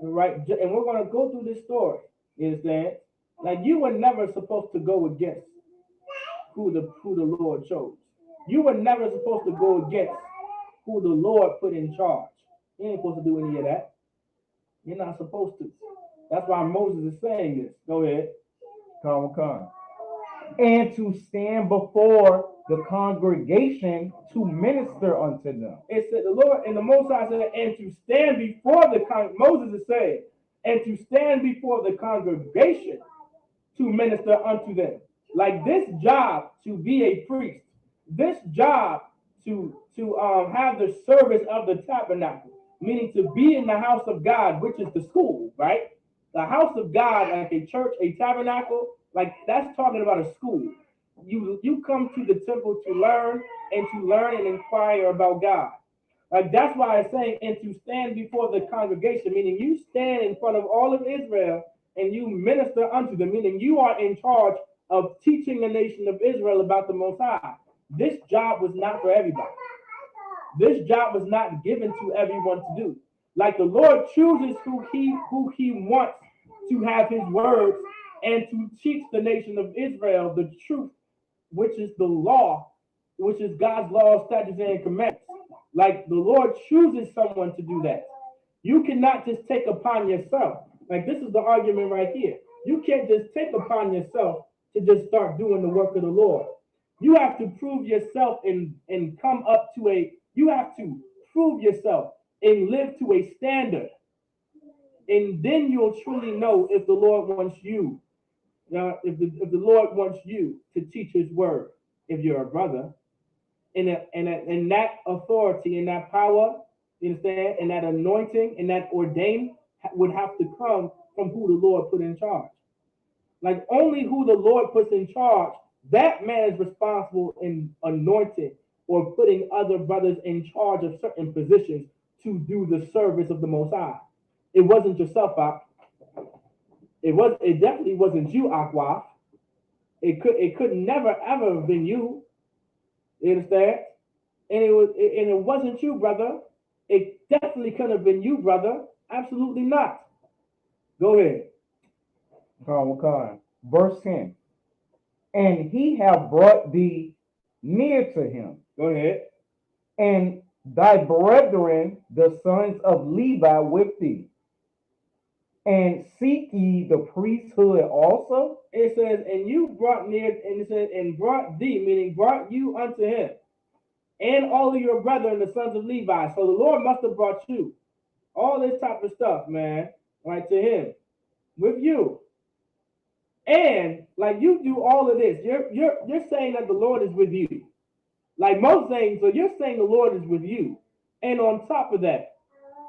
right? And we're going to go through this story. Is that like you were never supposed to go against who the Lord chose. You were never supposed to go against who the Lord put in charge. You ain't supposed to do any of that. You're not supposed to. That's why Moses is saying this. Go ahead. Con. And to stand before the congregation to minister unto them. It said the Lord and the Most High said, and to stand before Moses is saying, and to stand before the congregation to minister unto them. Like this job to be a priest, this job to have the service of the tabernacle, meaning to be in the house of God, which is the school, right? The house of God, like a church, a tabernacle, like that's talking about a school. You come to the temple to learn and inquire about God. Like that's why it's saying, and to stand before the congregation, meaning you stand in front of all of Israel and you minister unto them, meaning you are in charge of teaching the nation of Israel about the Most High. This job was not for everybody. This job was not given to everyone to do. Like the Lord chooses who he wants to have his words and to teach the nation of Israel the truth, which is the law, which is God's law, statutes, and commandments. Like the Lord chooses someone to do that. You cannot just take upon yourself. Like this is the argument right here. You can't just take upon yourself to just start doing the work of the Lord. You have to prove yourself and come up to you have to prove yourself and live to a standard. And then you'll truly know if the Lord wants you. If the Lord wants you to teach his word, if you're a brother, and that authority and that power, you understand, and that anointing and that ordaining would have to come from who the Lord put in charge. Like only who the Lord puts in charge, that man is responsible in anointing or putting other brothers in charge of certain positions to do the service of the Most High. It wasn't yourself, Ak. It definitely wasn't you, Akwaf. It could never ever have been you. You understand? And it wasn't you, brother. It definitely couldn't have been you, brother. Absolutely not. Go ahead. Verse 10. And he have brought thee near to him. Go ahead. And thy brethren, the sons of Levi, with thee. And seek ye the priesthood also? It says, and you brought near, and it says, and brought thee, meaning brought you unto him, and all of your brethren, the sons of Levi. So the Lord must have brought you. All this type of stuff, man, right, to him, with you. And like you do all of this, you're saying that the Lord is with you. Like most things, so you're saying the Lord is with you. And on top of that,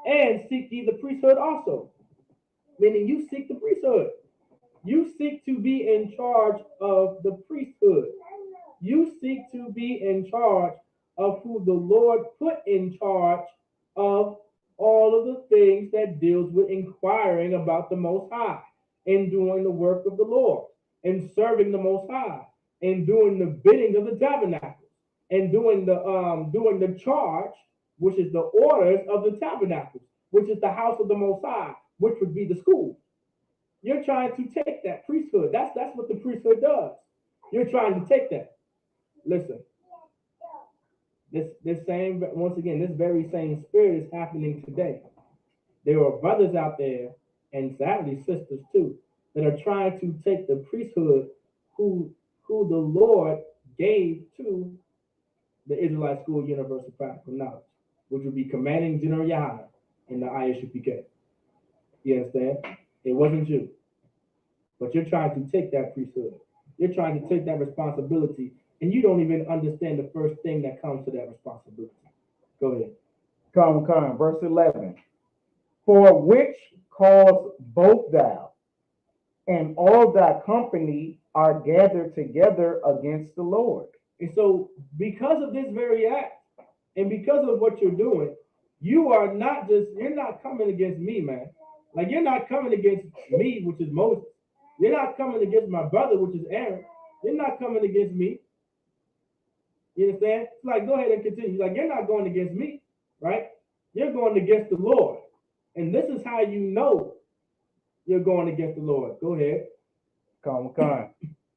and seek ye the priesthood also. Meaning you seek the priesthood. You seek to be in charge of the priesthood. You seek to be in charge of who the Lord put in charge of all of the things that deals with inquiring about the Most High and doing the work of the Lord and serving the Most High and doing the bidding of the tabernacle and doing the charge, which is the orders of the tabernacle, which is the house of the Most High, which would be the school. You're trying to take that priesthood. That's what the priesthood does. You're trying to take that. Listen, this same, once again, this very same spirit is happening today. There are brothers out there, and sadly sisters too, that are trying to take the priesthood who the Lord gave to the Israelite School Universal Practical Knowledge, which would be Commanding General Yohana in the ISUPK. You understand? It wasn't you. But you're trying to take that priesthood. You're trying to take that responsibility, and you don't even understand the first thing that comes to that responsibility. Go ahead. Come, verse 11. For which cause both thou and all thy company are gathered together against the Lord. And so, because of this very act, and because of what you're doing, you're not coming against me, man. Like, you're not coming against me, which is Moses. You're not coming against my brother, which is Aaron. You're not coming against me. You understand? It's like, go ahead and continue. Like, you're not going against me, right? You're going against the Lord. And this is how you know you're going against the Lord. Go ahead. Come.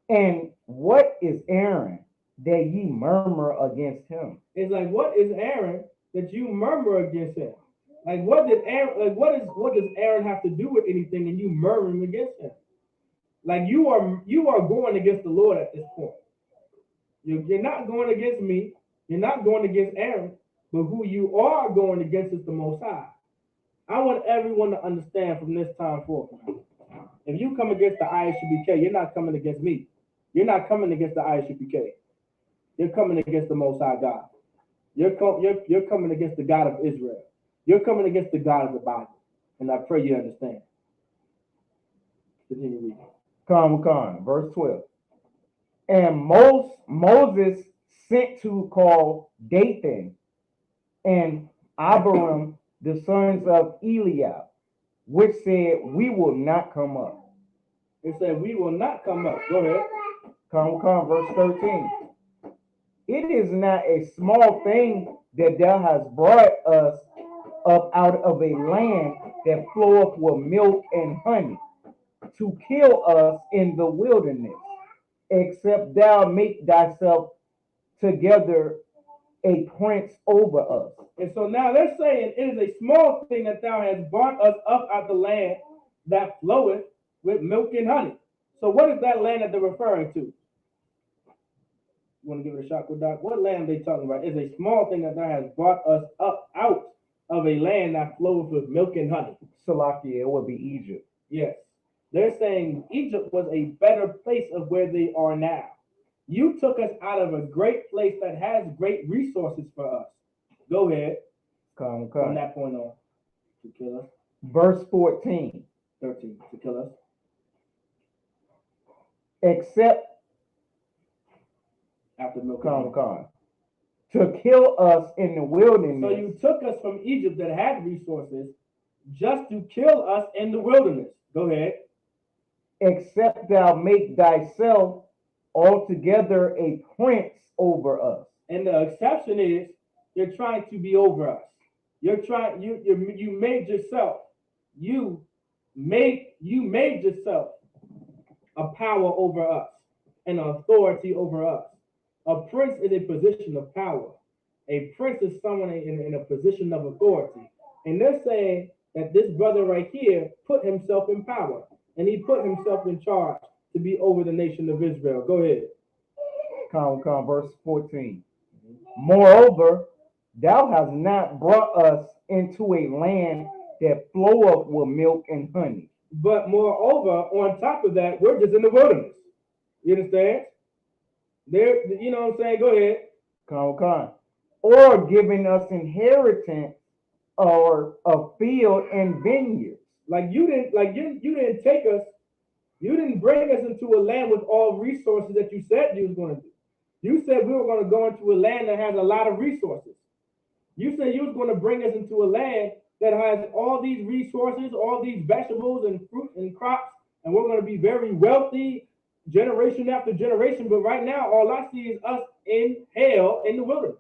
And what is Aaron that ye murmur against him? It's like, what is Aaron that you murmur against him? Like, what does Aaron have to do with anything and you murmuring against him? Like, you are going against the Lord at this point. You're not going against me. You're not going against Aaron. But who you are going against is the Most High. I want everyone to understand from this time forth. If you come against the ISUPK, you're not coming against me. You're not coming against the ISUPK. You're coming against the Most High God. You're coming against the God of Israel. You're coming against the God of the Bible. And I pray you understand. Continue reading. Come. Verse 12. And Moses sent to call Dathan and Abiram, the sons of Eliab, which said, we will not come up. It said, we will not come up. Go ahead. Come. Verse 13. It is not a small thing that thou hast brought us up out of a land that floweth with milk and honey, to kill us in the wilderness, except thou make thyself together a prince over us. And so now they're saying it is a small thing that thou hast brought us up out the land that floweth with milk and honey. So what is that land that they're referring to? You want to give it a shot with that? What land are they talking about? It's a small thing that thou hast brought us up out of a land that flows with milk and honey. Salakia, it would be Egypt. Yes. They're saying Egypt was a better place of where they are now. You took us out of a great place that has great resources for us. Go ahead. Come. From that point on, to kill us. Verse 14. 13, to kill us. Except, after milk. Come. To kill us in the wilderness. So you took us from Egypt that had resources just to kill us in the wilderness. Go ahead. Except thou make thyself altogether a prince over us. And the exception is you're trying to be over us. You made yourself. You made yourself a power over us, an authority over us. A prince is a position of power. A prince is someone in a position of authority. And they're saying that this brother right here put himself in power and he put himself in charge to be over the nation of Israel. Go ahead. Come, verse 14. Moreover, thou hast not brought us into a land that floweth with milk and honey. But moreover, on top of that, we're just in the wilderness. You understand? There, you know what I'm saying? Go ahead. Come. Or giving us inheritance or a field and vineyards. You didn't take us, you didn't bring us into a land with all resources that you said you was going to do. You said we were going to go into a land that has a lot of resources. You said you was going to bring us into a land that has all these resources, all these vegetables and fruit and crops, and we're going to be very wealthy generation after generation. But right now, all I see is us in hell in the wilderness.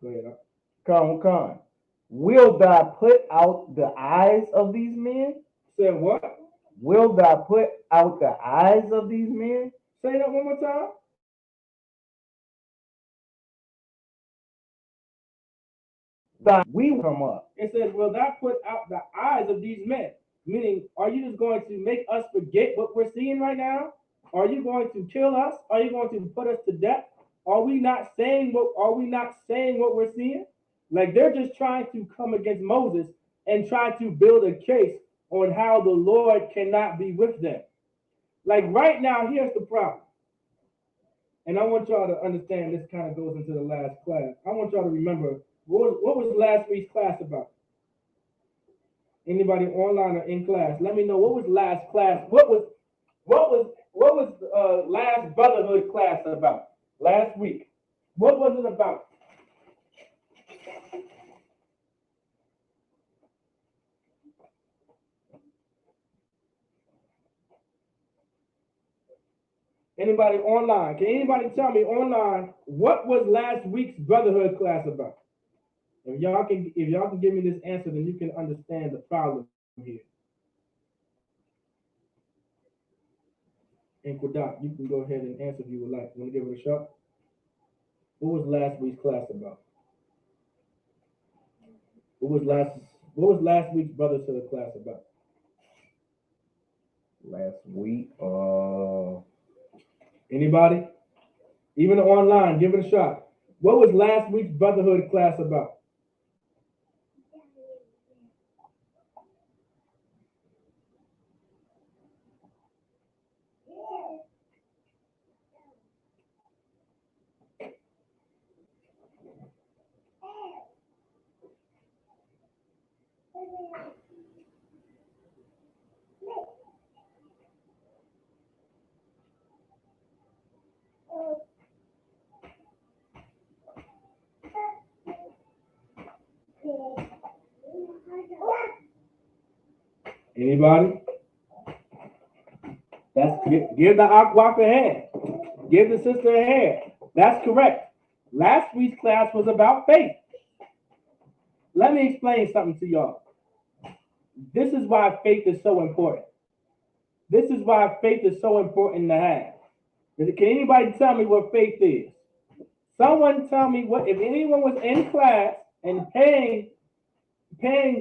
Go ahead. Come. Will thou put out the eyes of these men? Said what? Will thou put out the eyes of these men? Say that one more time. We come up. It says, will thou put out the eyes of these men? Meaning, are you just going to make us forget what we're seeing right now? Are you going to kill us? Are you going to put us to death? Are we not saying what we're seeing? Like they're just trying to come against Moses and try to build a case on how the Lord cannot be with them. Like right now, here's the problem. And I want y'all to understand this kind of goes into the last class. I want y'all to remember what was last week's class about? Anybody online or in class? Let me know what was last class. What was last Brotherhood class about? Last week. What was it about? Anybody online? Can anybody tell me online what was last week's Brotherhood class about? If y'all can give me this answer, then you can understand the problem here. And Quadat, you can go ahead and answer if you would like. Want to give it a shot? What was last week's class about? What was last week's Brotherhood class about? Last week, anybody? Even online, give it a shot. What was last week's Brotherhood class about? Anybody? Give the Aquaf a hand. Give the sister a hand. That's correct. Last week's class was about faith. Let me explain something to y'all. This is why faith is so important. This is why faith is so important to have. Can anybody tell me what faith is? Someone tell me what, if anyone was in class and paying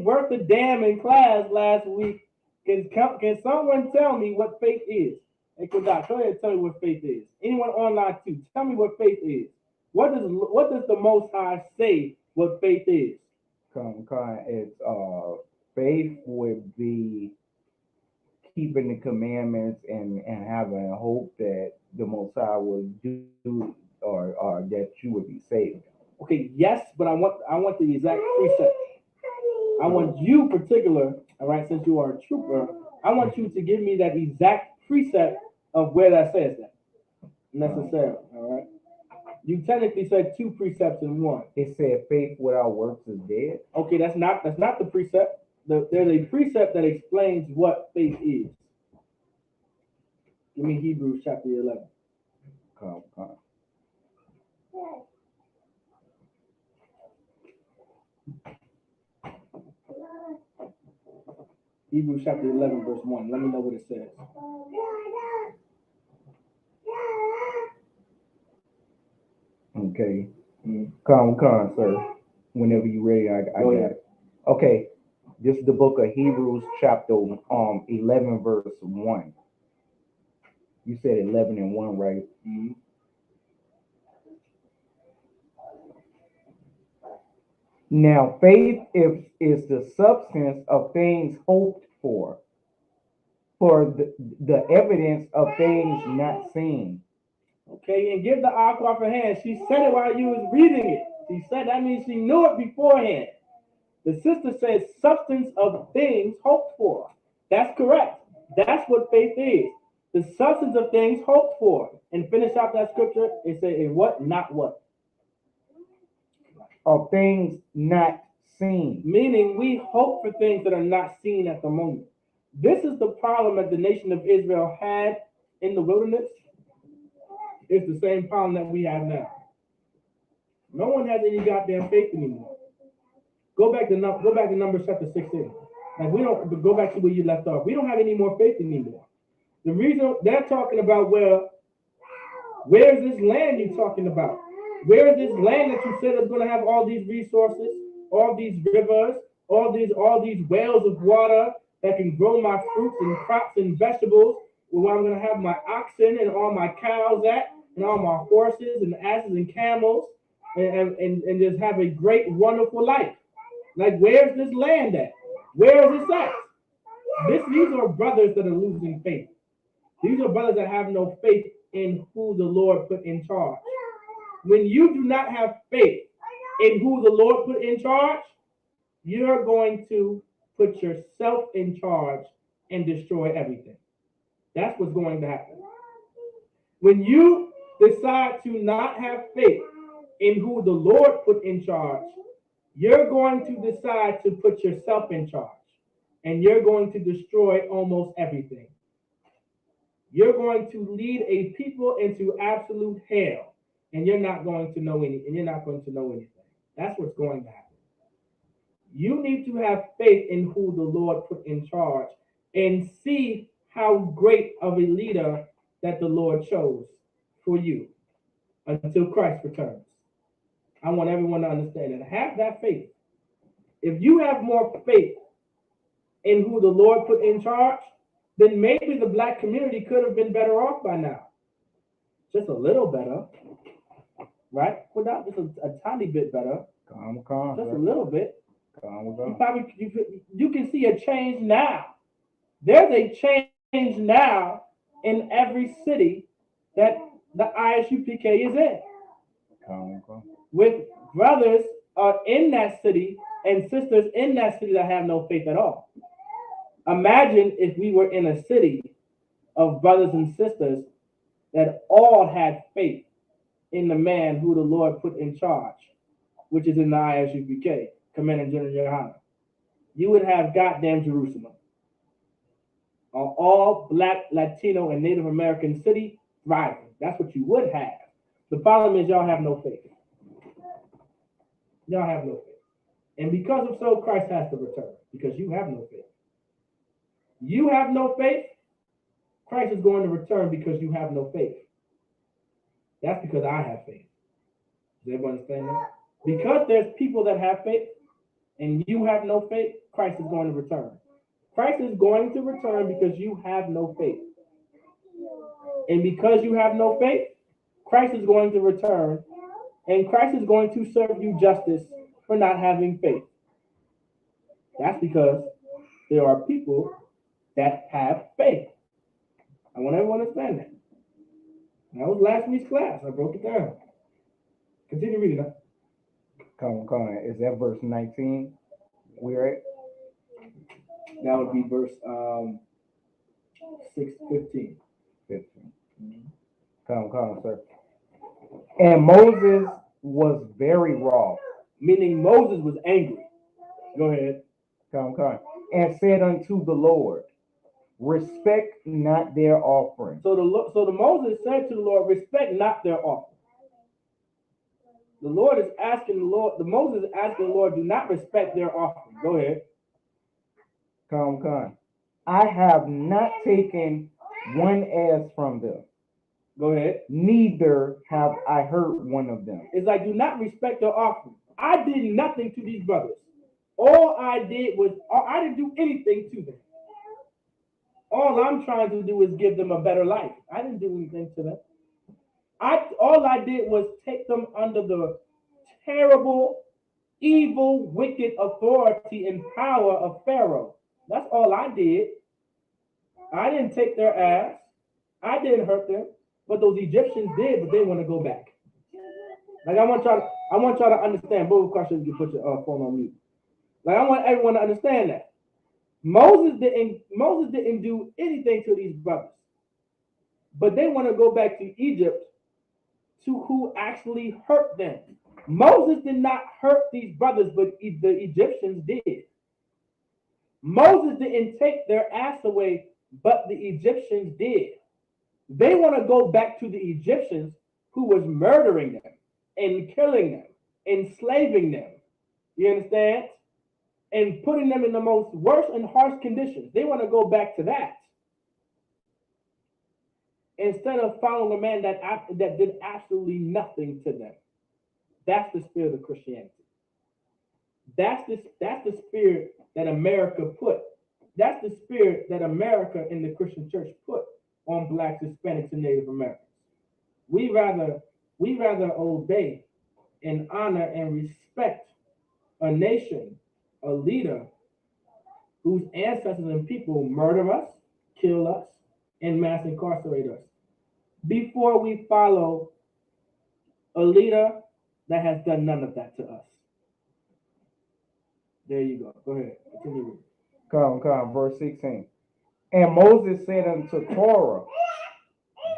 worth a damn in class last week, can someone tell me what faith is? Hey, Kodak, go ahead and tell me what faith is. Anyone online too, tell me what faith is. What does the Most High say what faith is? It's faith would be keeping the commandments and having a hope that the Most High will do or that you would be saved. Okay, yes, but I want the exact precept. I want you particular, all right, since you are a trooper, I want you to give me that exact precept of where that says that. Necessarily, all right? You technically said two precepts in one. It said faith without works is dead. Okay, that's not the precept. There's a precept that explains what faith is. Give me Hebrews chapter 11. Come. Hebrews chapter 11, verse 1. Let me know what it says. Okay. Come, sir. Whenever you ready, I Go got ahead. it. Okay. This is the book of Hebrews, chapter 11, verse 1. You said 11 and 1, right? Mhm. Now, faith is the substance of things hoped for the evidence of things not seen. Okay, and give the aqua a hand. She said it while you was reading it. She said that means she knew it beforehand. The sister says substance of things hoped for. That's correct. That's what faith is. The substance of things hoped for. And finish out that scripture and say, in what? Not what. Of things not seen. Meaning we hope for things that are not seen at the moment. This is the problem that the nation of Israel had in the wilderness. It's the same problem that we have now. No one has any goddamn faith anymore. Go back to Numbers chapter 16. Like we don't go back to where you left off. We don't have any more faith anymore. The reason they're talking about, well, where's this land you're talking about? Where is this land that you said is going to have all these resources, all these rivers, all these wells of water that can grow my fruits and crops and vegetables, where I'm going to have my oxen and all my cows at, and all my horses and asses and camels, and just have a great, wonderful life. Like, where's this land at? Where is this at? These are brothers that are losing faith. These are brothers that have no faith in who the Lord put in charge. When you do not have faith in who the Lord put in charge, you're going to put yourself in charge and destroy everything. That's what's going to happen. When you decide to not have faith in who the Lord put in charge, you're going to decide to put yourself in charge, and you're going to destroy almost everything. You're going to lead a people into absolute hell, and you're not going to know anything. That's what's going to happen. You need to have faith in who the Lord put in charge and see how great of a leader that the Lord chose for you until Christ returns. I want everyone to understand that. Have that faith. If you have more faith in who the Lord put in charge, then maybe the black community could have been better off by now. Just a little better, right? Without just a tiny bit better. Just a little bit. You can see a change now. There's a change now in every city that the ISUPK is in. With brothers in that city and sisters in that city that have no faith at all. Imagine if we were in a city of brothers and sisters that all had faith in the man who the Lord put in charge, which is in the ISUPK, Commander General Yohana. You would have goddamn Jerusalem. An all black, Latino, and Native American city thriving. That's what you would have. The problem is y'all have no faith. Y'all have no faith. And because of so, Christ has to return, because you have no faith. You have no faith, Christ is going to return because you have no faith. That's because I have faith. Does everyone understand that? Because there's people that have faith and you have no faith, Christ is going to return. Christ is going to return because you have no faith. And because you have no faith, Christ is going to return, and Christ is going to serve you justice for not having faith. That's because there are people that have faith. I want everyone to understand that. That was last week's class. I broke it down. Continue reading that. Come on. Is that verse 19? We're at? That would be verse 15. Mm-hmm. Come, sir. And Moses was very wroth. Meaning Moses was angry. Go ahead. Come. And said unto the Lord, respect not their offering. So the Moses said to the Lord, respect not their offering. The Moses is asking the Lord, do not respect their offering. Go ahead. Come. I have not taken one ass from them. Go ahead. neither have I hurt one of them. It's like, do not respect their offering. I did nothing to these brothers. All I did was, I didn't do anything to them. All I'm trying to do is give them a better life. I didn't do anything to them. All I did was take them under the terrible, evil, wicked authority and power of Pharaoh. That's all I did. I didn't take their ass. I didn't hurt them. But those Egyptians did, but they want to go back. Like I want y'all to understand. Both questions, you put your phone on mute. Like I want everyone to understand that. Moses didn't do anything to these brothers. But they want to go back to Egypt to who actually hurt them. Moses did not hurt these brothers, but the Egyptians did. Moses didn't take their ass away, but the Egyptians did. They want to go back to the Egyptians who was murdering them and killing them, enslaving them. You understand? And putting them in the most worst and harsh conditions. They want to go back to that. Instead of following a man that did absolutely nothing to them. That's the spirit of Christianity. That's the spirit that America put. That's the spirit that America and the Christian church put on blacks, Hispanics, and Native Americans. We rather obey and honor and respect a nation, a leader whose ancestors and people murder us, kill us, and mass incarcerate us, before we follow a leader that has done none of that to us. There you go. Go ahead. Continue. Come, verse 16. And Moses said unto Korah,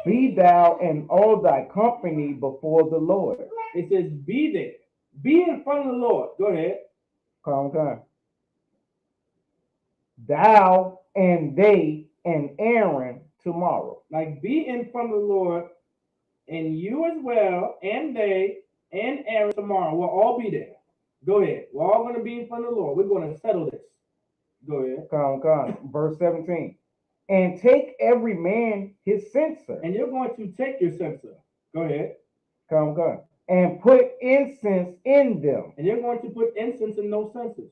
be thou and all thy company before the Lord. It says, be there. Be in front of the Lord. Go ahead. Come. Thou and they and Aaron tomorrow. Like, be in front of the Lord, and you as well, and they and Aaron tomorrow. We'll all be there. Go ahead. We're all going to be in front of the Lord. We're going to settle this. Go ahead. Come. Verse 17. And take every man his censer. And you're going to take your censer. Go ahead. Come. And put incense in them. And you're going to put incense in those censers.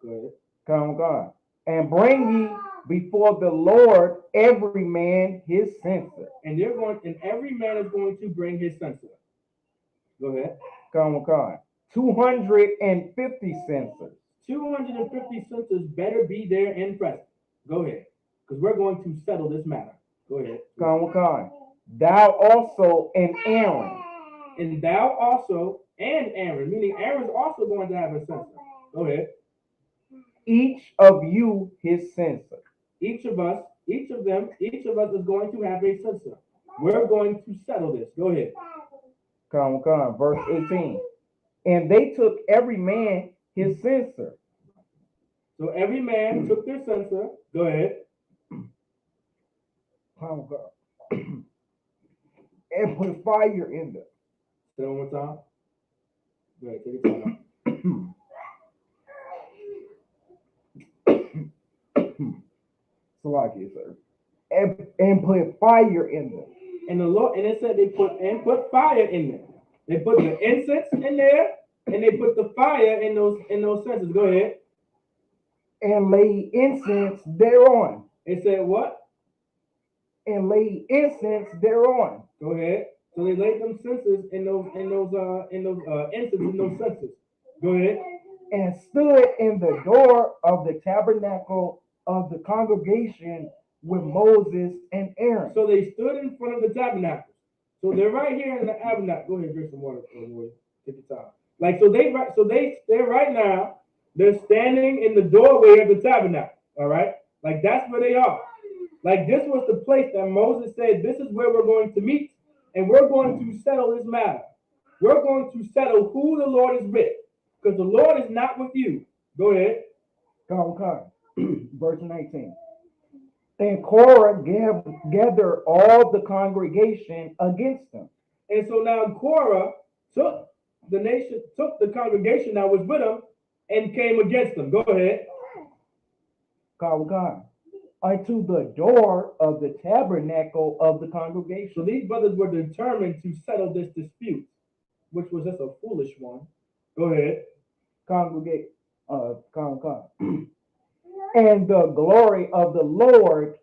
Go ahead. Come. And bring ye before the Lord every man his censer. And every man is going to bring his censer. Go ahead. Come. 250 censers. 250 censers better be there and present. Go ahead. Because we're going to settle this matter. Go ahead. Come. Thou also and Aaron. And thou also and Aaron, meaning Aaron's also going to have a censer. Go ahead. Each of you his censer. Each of us is going to have a censer. We're going to settle this. Go ahead. Come. Verse 18. And they took every man his censer. So every man took their censer. Go ahead. Come. And put fire in them. Say it one more time. Go ahead. Take your time. Salaki, sir. And put fire in them. And the Lord, and it said they put fire in there. They put the incense in there, and they put the fire in those censers. Go ahead. And lay incense thereon. It said what? And lay incense thereon. Go ahead. So they laid them censers in those incense in those censers. Go ahead. And stood in the door of the tabernacle of the congregation with Moses and Aaron. So they stood in front of the tabernacle. So they're right here in the tabernacle. Go ahead, drink some water. Take your time. Like they're right now. They're standing in the doorway of the tabernacle. All right, like that's where they are. Like this was the place that Moses said, "This is where we're going to meet, and we're going to settle this matter. We're going to settle who the Lord is with, because the Lord is not with you." Go ahead. Come. Verse 19. And Korah gathered all the congregation against them. And so now Korah took the congregation that was with him and came against them. Go ahead. Come. unto the door of the tabernacle of the congregation. So these brothers were determined to settle this dispute, which was just a foolish one. Go ahead. Congregate, and the glory of the Lord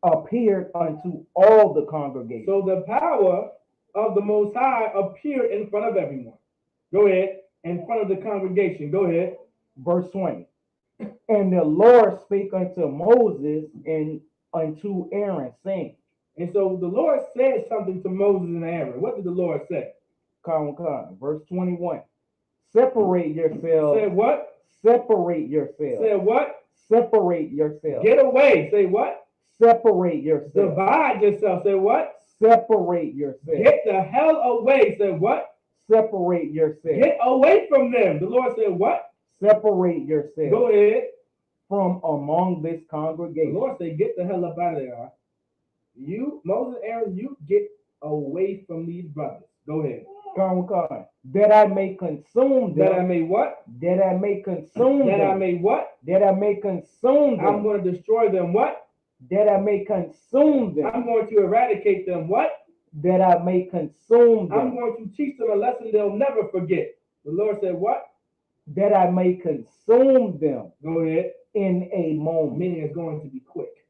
appeared unto all the congregation. So the power of the Most High appeared in front of everyone. Go ahead. In front of the congregation. Go ahead. Verse 20. And the Lord spake unto Moses and unto Aaron, saying. And so the Lord said something to Moses and Aaron. What did the Lord say? Verse 21. Separate yourselves. Say what? Separate yourselves. Say what? Separate yourselves. Get away. Say what? Separate yourselves. Divide yourself. Say what? Separate yourselves. Get the hell away. Say what? Separate yourselves. Get away from them. The Lord said what? Separate yourselves. Go ahead. From among this The congregation. Lord said, get the hell up out of there. You, Moses and Aaron, you get away from these brothers. Go ahead. Come. That I may consume them. That I may what? That I may consume that them. I may what? That I may consume them. I'm going to destroy them what? That I may consume them. I'm going to eradicate them what? That I may consume them. I'm going to teach them a lesson they'll never forget. The Lord said what? That I may consume them. Go ahead. In a moment. Meaning it's going to be quick.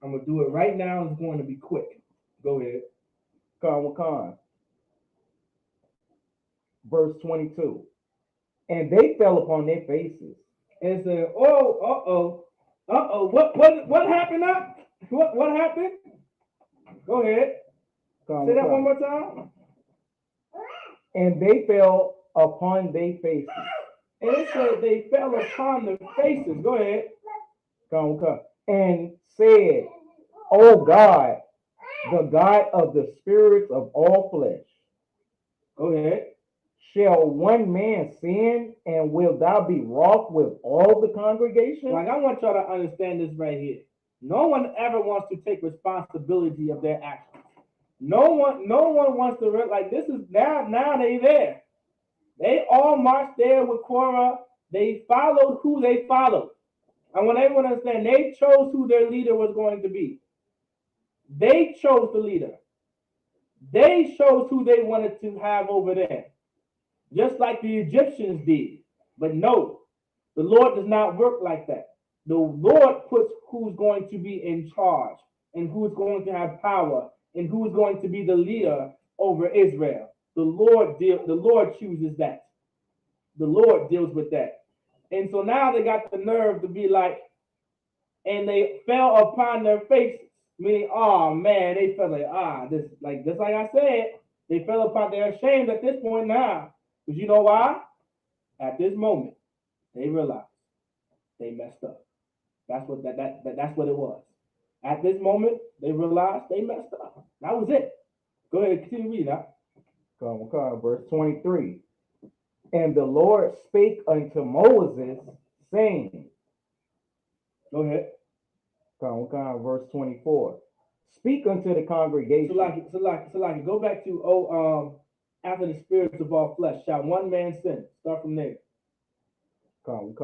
I'm going to do it right now. It's going to be quick. Go ahead. Come. Verse 22. And they fell upon their faces. And said, oh, what happened now? What happened? Go ahead. Say that one more time. And they fell upon their faces. And it said they fell upon their faces. Go ahead. Come. And said, O God, the God of the spirits of all flesh. Go ahead. Shall one man sin, and will thou be wroth with all the congregation? Like, I want y'all to understand this right here. No one ever wants to take responsibility of their actions. No one wants to, like, this is now they there. They all marched there with Korah. They followed who they followed. I want everyone to understand, they chose who their leader was going to be. They chose the leader. They chose who they wanted to have over there. Just like the Egyptians did. But no, the Lord does not work like that. The Lord puts who's going to be in charge and who's going to have power and who's going to be the leader over Israel. The Lord chooses that. The Lord deals with that. And so now they got the nerve to be like, and they fell upon their faces. Meaning, oh man, they felt like, just like I said, they fell upon, they're ashamed at this point now. Because you know why? At this moment, they realized they messed up. That's what that's what it was. At this moment, they realized they messed up. That was it. Go ahead, continue reading now. Come, verse 23. And the Lord spake unto Moses, saying, go ahead. Come, verse 24. Speak unto the congregation. So like, go back to after the spirits of all flesh, shall one man sin? Start from there. Come.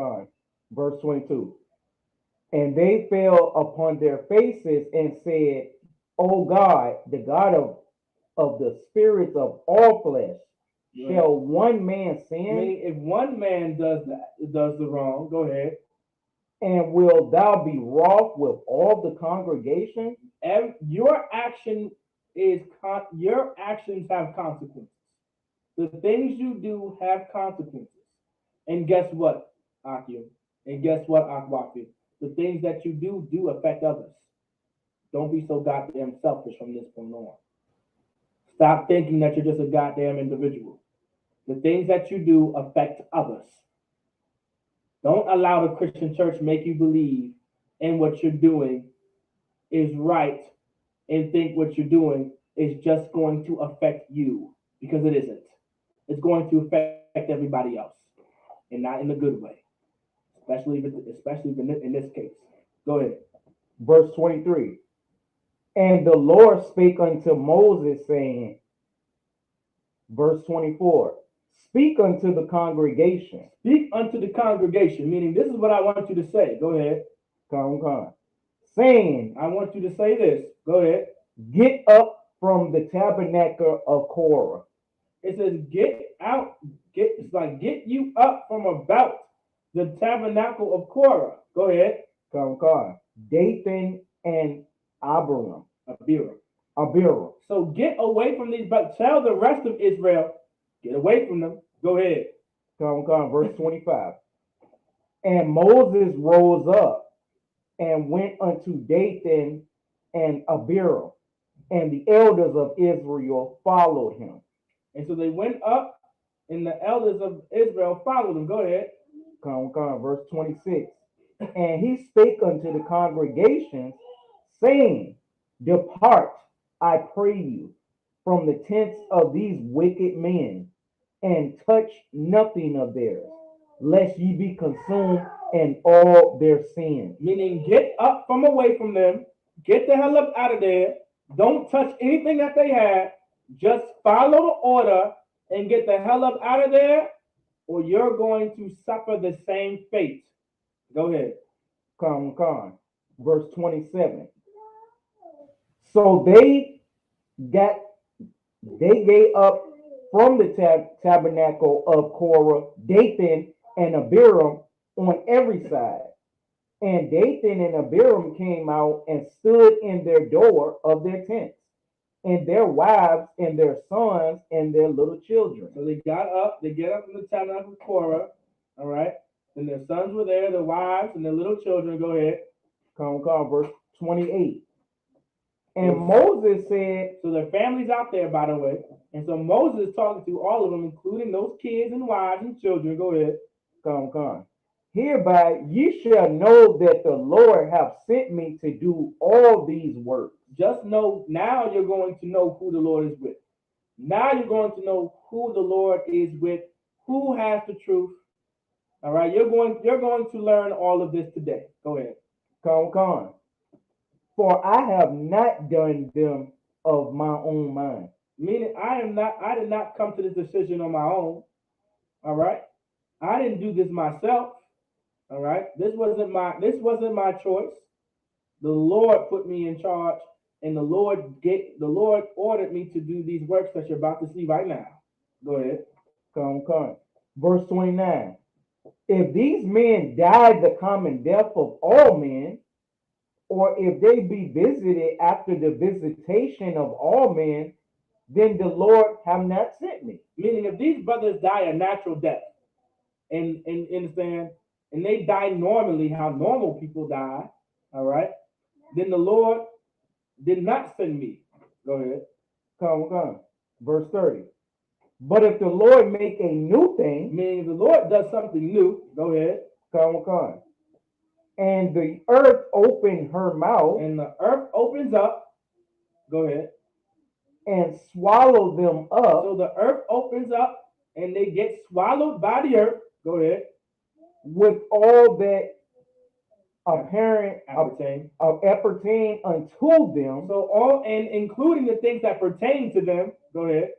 Verse 22. And they fell upon their faces and said, O God, the God of the spirits of all flesh, shall one man sin? I mean, if one man does the wrong, go ahead. And will thou be wroth with all the congregation? Your actions have consequences. The things you do have consequences. And guess what, Akim? And guess what, Akwafi? The things that you do affect others. Don't be so goddamn selfish from this point on. Stop thinking that you're just a goddamn individual. The things that you do affect others. Don't allow the Christian church make you believe in what you're doing is right and think what you're doing is just going to affect you, because it isn't. It's going to affect everybody else, and not in a good way, especially in this case. Go ahead. Verse 23. And the Lord spake unto Moses, saying, verse 24, speak unto the congregation. Speak unto the congregation, meaning this is what I want you to say. Go ahead. Come. saying, I want you to say this. Go ahead. get up from the tabernacle of Korah. It says, get out, it's like get you up from about the tabernacle of Korah. Go ahead. Come. Dathan and Abiram. Abiram. Abiram. So get away from these, but tell the rest of Israel, get away from them. Go ahead. Come. Verse 25. And Moses rose up and went unto Dathan and Abiram, and the elders of Israel followed him. And so they went up, and the elders of Israel followed them. Go ahead. Come. Verse 26. And he spake unto the congregation, saying, depart, I pray you, from the tents of these wicked men, and touch nothing of theirs, lest ye be consumed in all their sins. Meaning, get up from away from them, get the hell up out of there, don't touch anything that they have, just follow the order and get the hell up out of there, or you're going to suffer the same fate. Go ahead. Come. Verse 27. So they gave up from the tabernacle of Korah, Dathan and Abiram on every side. And Dathan and Abiram came out and stood in their door of their tents, and their wives and their sons and their little children. So they get up from the tabernacle of Korah, all right? And their sons were there, their wives and their little children. Go ahead. Come, verse 28. And Moses said, so their families out there, by the way. And so Moses is talking to all of them, including those kids and wives and children. Go ahead. Come. Hereby ye shall know that the Lord hath sent me to do all these works. Just know, now you're going to know who the Lord is with. Now you're going to know who the Lord is with, who has the truth. All right, you're going to learn all of this today. Go ahead. Come. For I have not done them of my own mind. Meaning I did not come to this decision on my own. All right. I didn't do this myself. All right. This wasn't my choice. The Lord put me in charge, and the Lord ordered me to do these works that you're about to see right now. Go ahead. Come. Verse 29. If these men die the common death of all men, or if they be visited after the visitation of all men, then the Lord have not sent me. Meaning, if these brothers die a natural death, and understand, and they die normally, how normal people die, all right, then the Lord did not send me. Go ahead. Come. Verse 30. But if the Lord make a new thing, meaning the Lord does something new, go ahead. Come. And the earth opened her mouth, and the earth opens up, go ahead, and swallow them up. So the earth opens up and they get swallowed by the earth. Go ahead. With all that appertain unto them. So all, and including the things that pertain to them. Go ahead.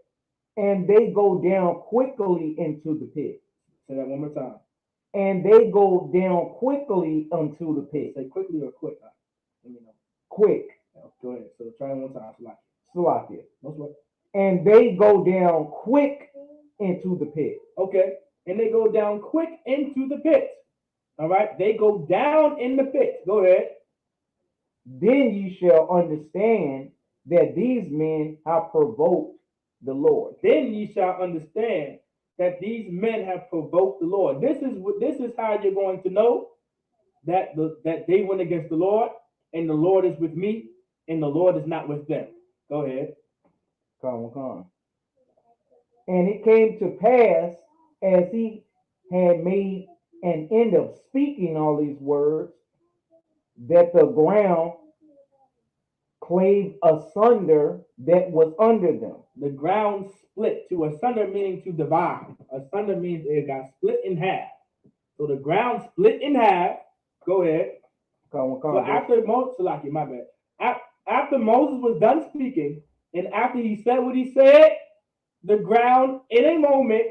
And they go down quickly into the pit. Say that one more time. And they go down quickly unto the pit. Say quickly or quick? Let me know. Quick. Go ahead. So try it one time. Salakia. Most what? And they go down quick into the pit. Okay. And they go down quick into the pit. All right. They go down in the pit. Go ahead. Then ye shall understand that these men have provoked the Lord. Then ye shall understand that these men have provoked the Lord. This is how you're going to know that they went against the Lord, and the Lord is with me, and the Lord is not with them. Go ahead. Come. And it came to pass, as he had made an end of speaking all these words, that the ground clave asunder that was under them. The ground split. To asunder meaning to divide. Asunder means it got split in half. So the ground split in half. Go ahead. Come. So after Moses, my bad. After Moses was done speaking, and after he said what he said, the ground in a moment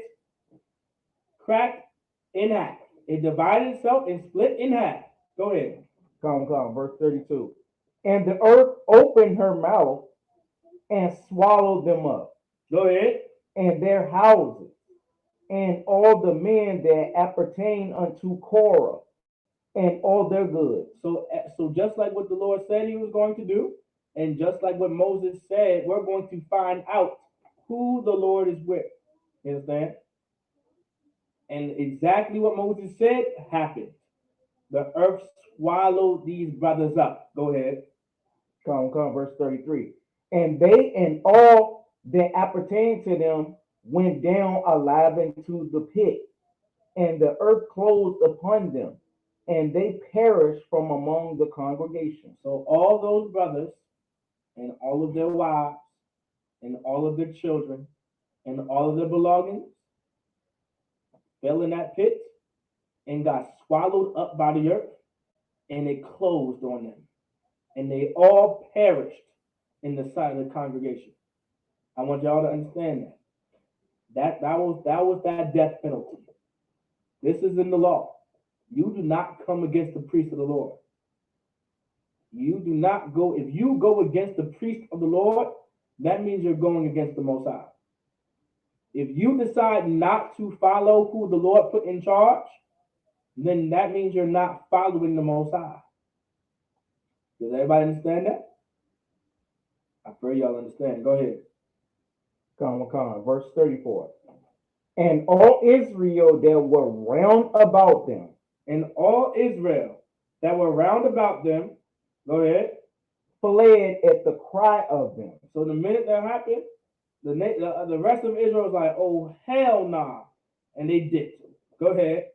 cracked in half. It divided itself and split in half. Go ahead. Verse 32. And the earth opened her mouth and swallowed them up, Go ahead. and their houses, and all the men that appertain unto Korah, and all their goods. So just like what the Lord said he was going to do, and just like what Moses said, we're going to find out who the Lord is with. You understand? And exactly what Moses said happened. The earth swallowed these brothers up. Go ahead. Verse 33. And they and all that appertained to them went down alive into the pit, and the earth closed upon them, and they perished from among the congregation. So all those brothers and all of their wives and all of their children and all of their belongings fell in that pit and got swallowed up by the earth, and it closed on them. And they all perished in the sight of the congregation. I want y'all to understand that. That was that death penalty. This is in the law. You do not come against the priest of the Lord. You do not go, if you go against the priest of the Lord, that means you're going against the Most High. If you decide not to follow who the Lord put in charge, then that means you're not following the Most High. Does everybody understand that? I pray y'all understand. Go ahead. Verse 34. And all Israel that were round about them, And all Israel that were round about them, go ahead, fled at the cry of them. So the minute that happened, the rest of Israel was like, oh, hell nah. And they dipped. Go ahead.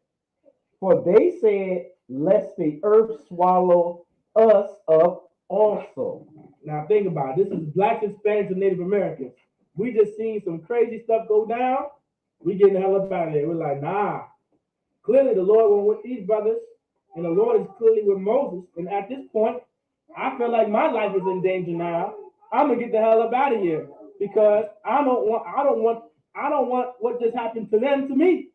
For they said, lest the earth swallow us up also. Now think about it. This is Blacks, Hispanics, and Native Americans. We just seen some crazy stuff go down. We getting the hell up out of there. We're like, nah. Clearly the Lord went with these brothers, and the Lord is clearly with Moses. And at this point, I feel like my life is in danger now. I'm gonna get the hell up out of here because I don't want what just happened to them to me.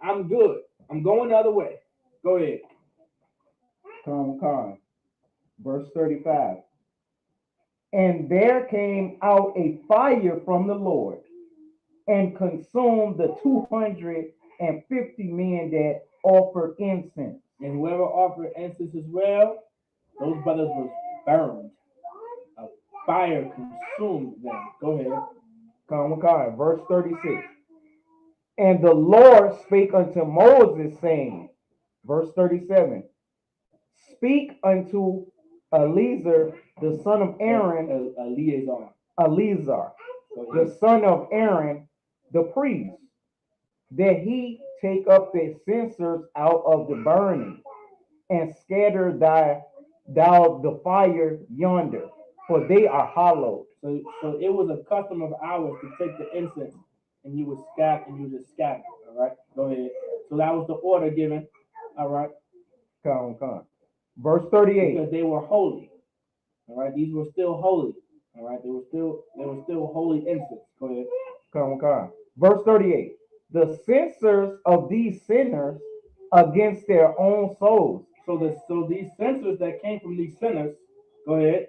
I'm good. I'm going the other way. Go ahead. Verse 35. And there came out a fire from the Lord and consumed the 250 men that offered incense. And whoever offered incense as well, those brothers was burned. A fire consumed them. Go ahead. Verse 36. And the Lord spake unto Moses, saying, verse 37, speak unto Eleazar, the son of Aaron, Eleazar, the son of Aaron, the priest, that he take up the censers out of the burning, and scatter thou the fire yonder, for they are hollowed. So it was a custom of ours to take the incense and you would scatter and you would just scatter. All right, go ahead. So that was the order given. All right. Verse 38. Because they were holy. All right, these were still holy. All right, they were still holy incense. Go ahead. Verse 38. The censers of these sinners against their own souls. So these censers that came from these sinners, go ahead.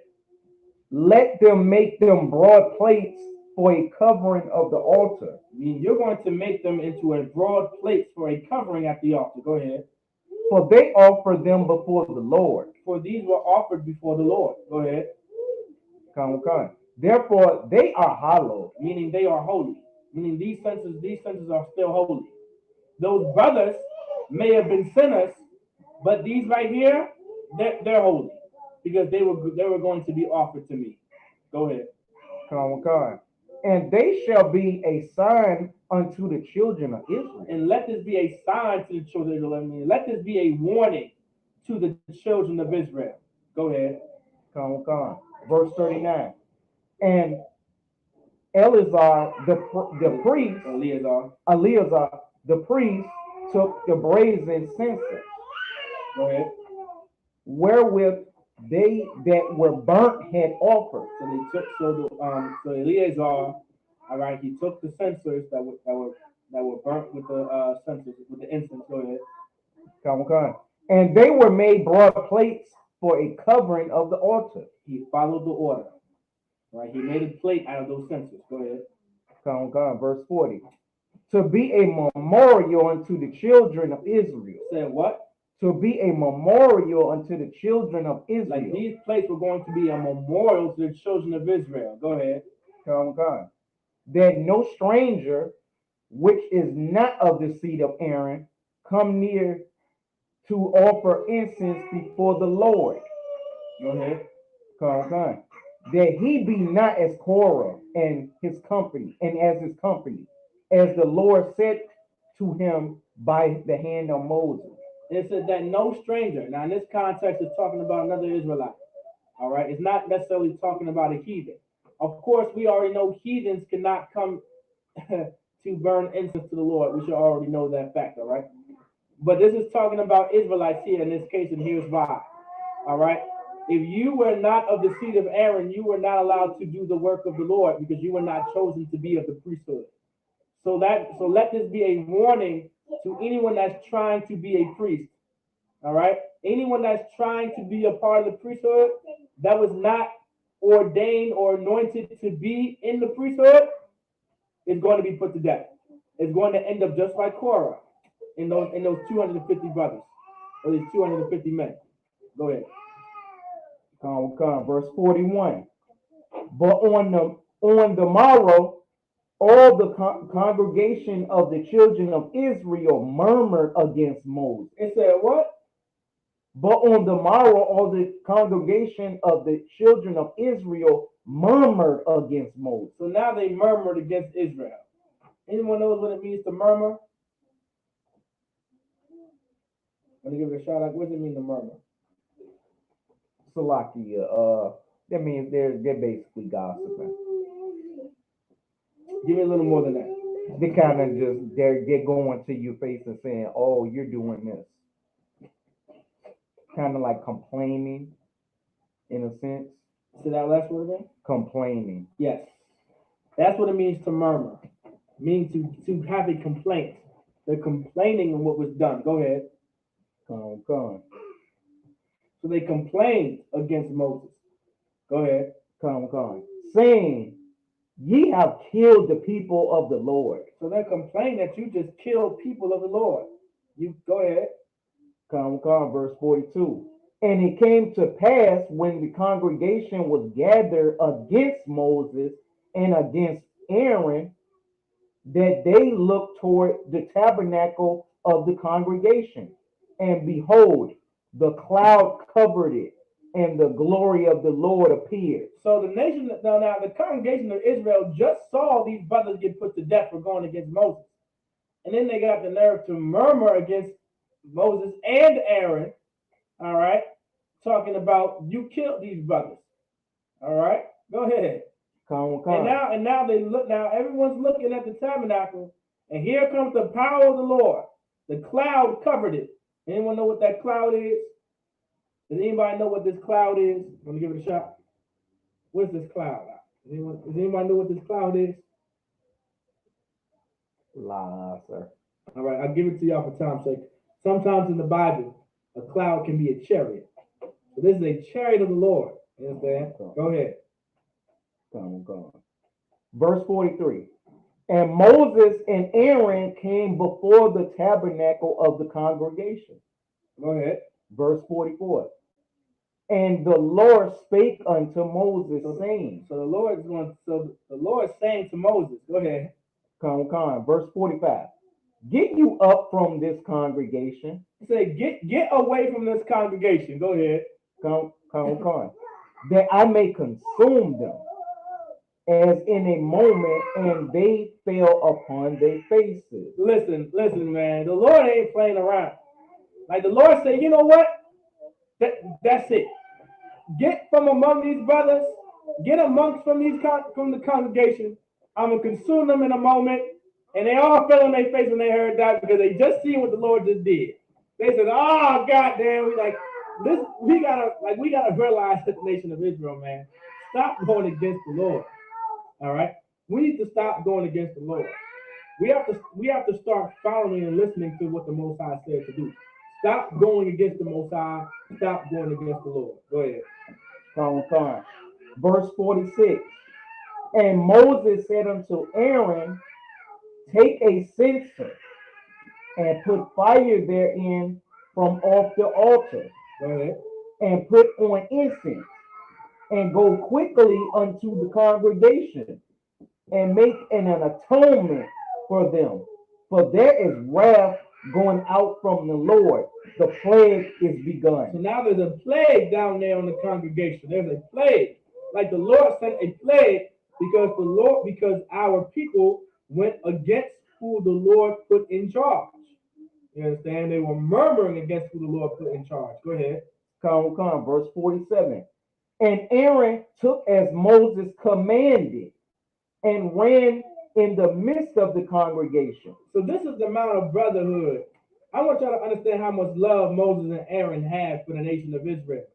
Let them make them broad plates for a covering of the altar. I mean, you're going to make them into a broad plate for a covering at the altar. Go ahead. For they offer them before the Lord. For these were offered before the Lord. Go ahead. Therefore they are hallowed. Meaning they are holy. Meaning these censers are still holy. Those brothers may have been sinners, but these right here, they're holy. Because they were going to be offered to me. Go ahead. And they shall be a sign unto the children of Israel. And let this be a sign to the children of Israel. Let this be a warning to the children of Israel. Go ahead. Verse 39. And Eleazar the priest, Eleazar the priest took the brazen censer. Go ahead. Wherewith they that were burnt had offered. So Eleazar, all right, he took the censers that were burnt with the censers with the incense. Go ahead. And they were made broad plates for a covering of the altar. He followed the order. Right? He made a plate out of those censers. Go ahead. Come on, verse 40. To be a memorial unto the children of Israel. Said what? To be a memorial unto the children of Like Israel. these plates were going to be a memorial to the children of Israel. Go ahead. Come on. That no stranger, which is not of the seed of Aaron, come near to offer incense before the Lord. Go ahead. Come on. That he be not as Korah and his company, and as his company, as the Lord said to him by the hand of Moses. It said that no stranger. Now, in this context, it's talking about another Israelite. All right. It's not necessarily talking about a heathen. Of course, we already know heathens cannot come to burn incense to the Lord. We should already know that fact. All right. But this is talking about Israelites here in this case, and here's why. All right. If you were not of the seed of Aaron, you were not allowed to do the work of the Lord because you were not chosen to be of the priesthood. So let this be a warning to anyone that's trying to be a priest. All right. Anyone that's trying to be a part of the priesthood that was not ordained or anointed to be in the priesthood is going to be put to death. It's going to end up just like Korah in those 250 brothers or these 250 men. Go ahead. Come, verse 41. But on the morrow, all the congregation of the children of Israel murmured against Moses. It said what? But on the morrow, all the congregation of the children of Israel murmured against Moses. So now they murmured against Israel. Anyone knows what it means to murmur? Want to give it a shout out? What does it mean to murmur? Salakia, that means they're basically gossiping. Give me a little more than that. They kind of just they're going to your face and saying, "Oh, you're doing this." Kind of like complaining, in a sense. Say that last word again. Complaining. Yes, that's what it means to murmur. It means to have a complaint. They're complaining on what was done. Go ahead. Come. So they complained against Moses. Go ahead. Come. Saying, ye have killed the people of the Lord. So they're complaining that you just killed people of the Lord. You go ahead. Come, verse 42. And it came to pass when the congregation was gathered against Moses and against Aaron, that they looked toward the tabernacle of the congregation. And behold, the cloud covered it, and the glory of the Lord appeared. So the nation, now the congregation of Israel just saw these brothers get put to death for going against Moses. And then they got the nerve to murmur against Moses and Aaron, all right, talking about you killed these brothers. All right, go ahead. Come. And now they look. Now everyone's looking at the tabernacle, and here comes the power of the Lord. The cloud covered it. Anyone know what that cloud is? Does anybody know what this cloud is? Want to give it a shot? What's this cloud? Does anybody know what this cloud is? La, sir. All right, I'll give it to y'all for time's sake. Sometimes in the Bible, a cloud can be a chariot. So this is a chariot of the Lord. You understand? Go ahead. Come. Verse 43. And Moses and Aaron came before the tabernacle of the congregation. Go ahead. Verse 44. And the Lord spake unto Moses, saying. So the Lord is saying to Moses, go ahead. Come. Verse 45. Get you up from this congregation. He said, get away from this congregation. Go ahead. Come. That I may consume them as in a moment, and they fell upon their faces. Listen, man. The Lord ain't playing around. Like the Lord said, you know what? That's it. Get from among these brothers. Get amongst from the congregation. I'm gonna consume them in a moment. And they all fell on their face when they heard that because they just seen what the Lord just did. They said, "Oh, goddamn, we gotta realize that the nation of Israel, man. Stop going against the Lord. All right, we need to stop going against the Lord. We have to start following and listening to what the Most High said to do. Stop going against the Most High. Stop going against the Lord. Go ahead. Come. Verse 46. And Moses said unto Aaron, take a censer and put fire therein from off the altar, Go ahead. and put on incense, and go quickly unto the congregation, and make an atonement for them. For there is wrath going out from the Lord. The plague is So begun. now there's a plague down there on the congregation. There's a plague. Like the Lord sent a plague because our people went against who the Lord put in charge. You understand? They were murmuring against who the Lord put in charge. Go ahead. Come. Verse 47. And Aaron took as Moses commanded, and ran in the midst of the congregation. So this is the amount of brotherhood. I want y'all to understand how much love Moses and Aaron had for the nation of Israel.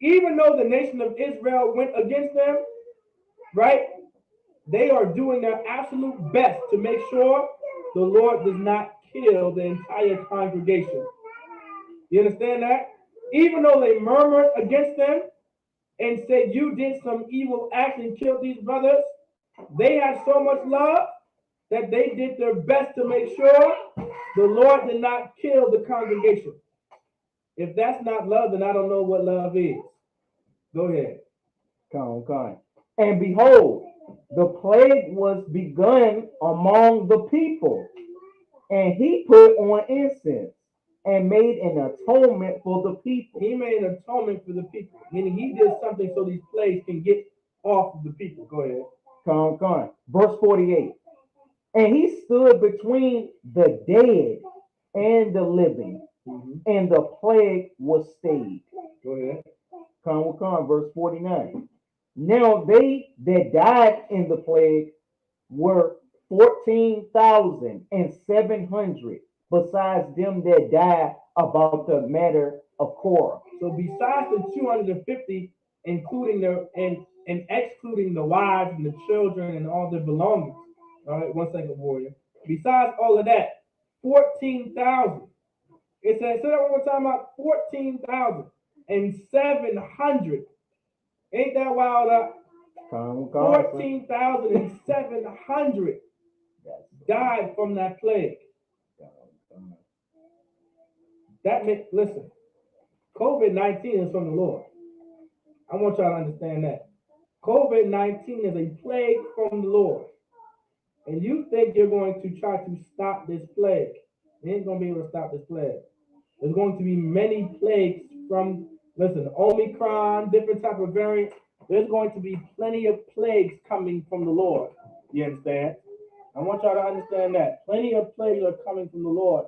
Even though the nation of Israel went against them, right? They are doing their absolute best to make sure the Lord does not kill the entire congregation. You understand that? Even though they murmured against them and said, you did some evil act and killed these brothers, they had so much love that they did their best to make sure the Lord did not kill the congregation. If that's not love, then I don't know what love is. Go ahead. Come. And behold, the plague was begun among the people, and he put on incense and made an atonement for the people. He made an atonement for the people, meaning he did something so these plagues can get off of the people. Go ahead. Come. Verse 48. And he stood between the dead and the living, and the plague was stayed. Go ahead. Come. Verse 49. Now they that died in the plague were 14,700, besides them that died about the matter of Korah. So besides the 250, including and excluding the wives and the children and all their belongings. All right, 1 second, warrior. Besides all of that, 14,000. It says, say that one more time about 14,700. Ain't that wild up? 14,700 died from that plague. That makes, listen, COVID-19 is from the Lord. I want y'all to understand that. COVID-19 is a plague from the Lord. And you think you're going to try to stop this plague. You ain't going to be able to stop this plague. There's going to be many plagues from, listen, Omicron, different type of variants. There's going to be plenty of plagues coming from the Lord. You understand? I want y'all to understand that. Plenty of plagues are coming from the Lord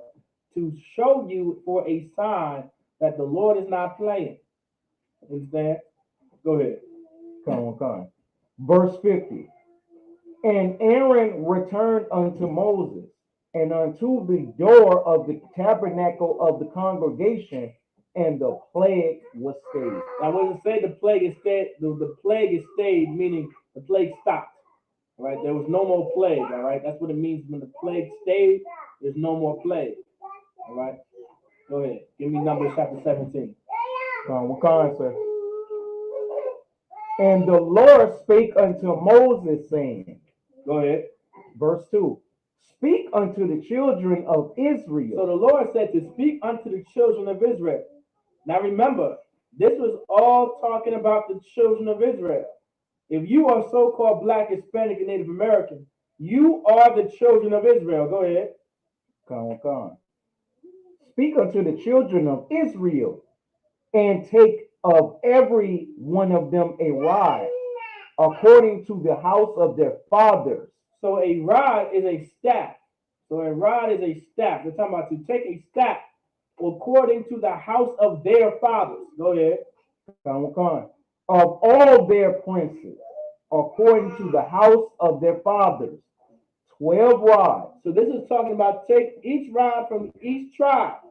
to show you for a sign that the Lord is not playing. Understand? Go ahead. Come. Verse 50. And Aaron returned unto Moses and unto the door of the tabernacle of the congregation, and the plague was stayed. Now, when it say the plague is stayed, the plague is stayed, meaning the plague stopped. All right, there was no more plague. All right, that's what it means when the plague stayed. There's no more plague. All right, go ahead. Give me Numbers chapter 17. Sir. And the Lord spake unto Moses, saying, go ahead. Verse 2. Speak unto the children of Israel. So the Lord said to speak unto the children of Israel. Now remember, this was all talking about the children of Israel. If you are so-called Black, Hispanic, and Native American, you are the children of Israel. Go ahead. Come. Speak unto the children of Israel, and take of every one of them a rod, according to the house of their fathers. So a rod is a staff. So a rod is a staff. They're talking about to take a staff according to the house of their fathers. Go ahead. Come. Of all their princes, according to the house of their fathers, 12 rods. So this is talking about take each rod from each tribe.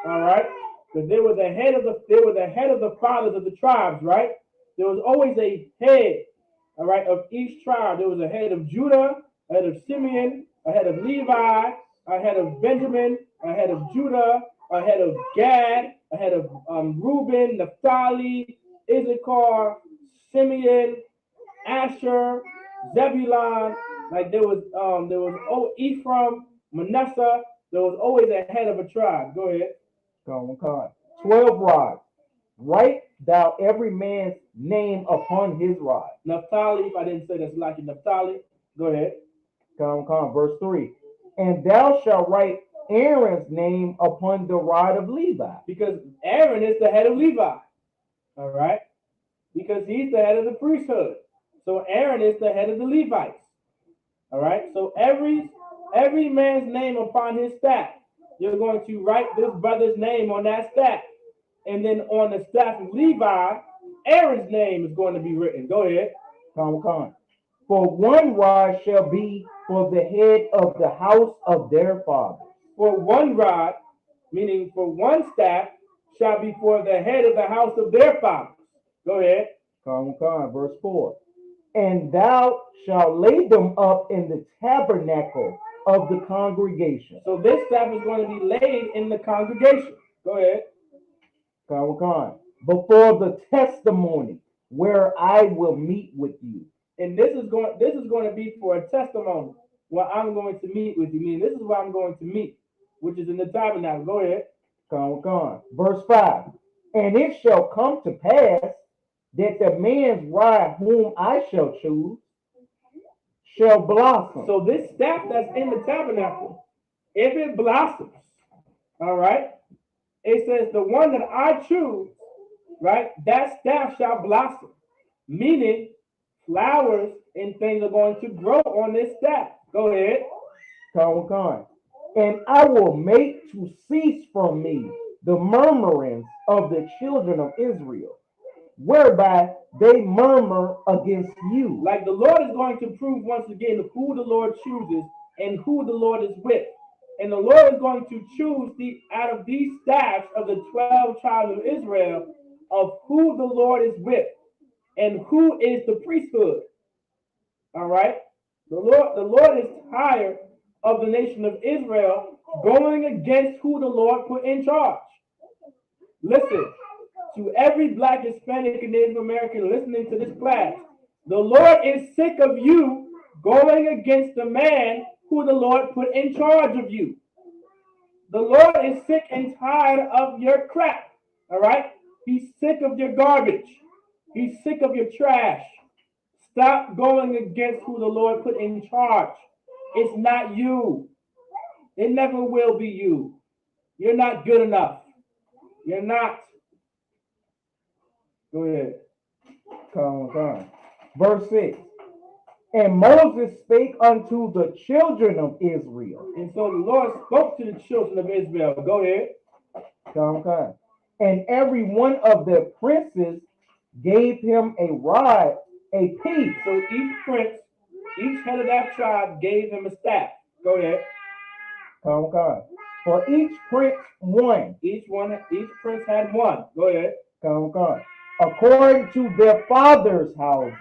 All right, because they were the head of the fathers of the tribes, right? There was always a head, all right, of each tribe. There was a head of Judah, a head of Simeon, a head of Levi, a head of Benjamin, a head of Judah, ahead of Gad, ahead of Reuben, Naphtali, Issachar, Simeon, Asher, Zebulon. Like there was Ephraim, Manasseh. There was always a head of a tribe. Go ahead. Come on. 12 rods. Write thou every man's name upon his rod. Naphtali, if I didn't say that's like Naphtali. Go ahead. Come. Verse 3. And thou shalt write Aaron's name upon the rod of Levi. Because Aaron is the head of Levi. All right? Because he's the head of the priesthood. So Aaron is the head of the Levites. All right? So every man's name upon his staff. You're going to write this brother's name on that staff. And then on the staff of Levi, Aaron's name is going to be written. Go ahead. Come. For one rod shall be for the head of the house of their father. For one rod, meaning for one staff, shall be for the head of the house of their fathers. Go ahead. Come. Verse 4. And thou shalt lay them up in the tabernacle of the congregation. So this staff is going to be laid in the congregation. Go ahead. Come. Before the testimony where I will meet with you. And this is going to be for a testimony where I'm going to meet with you. Meaning this is where I'm going to meet, which is in the tabernacle. Go ahead. Come. Verse 5. And it shall come to pass that the man's rod whom I shall choose shall blossom. So this staff that's in the tabernacle, if it blossoms, all right, it says the one that I choose, right, that staff shall blossom. Meaning flowers and things are going to grow on this staff. Go ahead. Come. And I will make to cease from me the murmurings of the children of Israel, whereby they murmur against you. Like the Lord is going to prove once again who the Lord chooses and who the Lord is with. And the Lord is going to choose out of these staffs of the 12 tribes of Israel of who the Lord is with and who is the priesthood. All right? The Lord is tired of the nation of Israel going against who the Lord put in charge. Listen, to every Black, Hispanic, and Native American listening to this class, the Lord is sick of you going against the man who the Lord put in charge of you. The Lord is sick and tired of your crap, all right? He's sick of your garbage. He's sick of your trash. Stop going against who the Lord put in charge. It's not you. It never will be you. You're not good enough. You're not. Go ahead. Come. Verse 6. And Moses spake unto the children of Israel. And so the Lord spoke to the children of Israel. Go ahead. Come. And every one of their princes gave him a rod, a piece. So each prince, each head of that tribe gave him a staff. Go ahead. Come. For each prince one. Each prince had one. Go ahead. Come. According to their fathers' houses,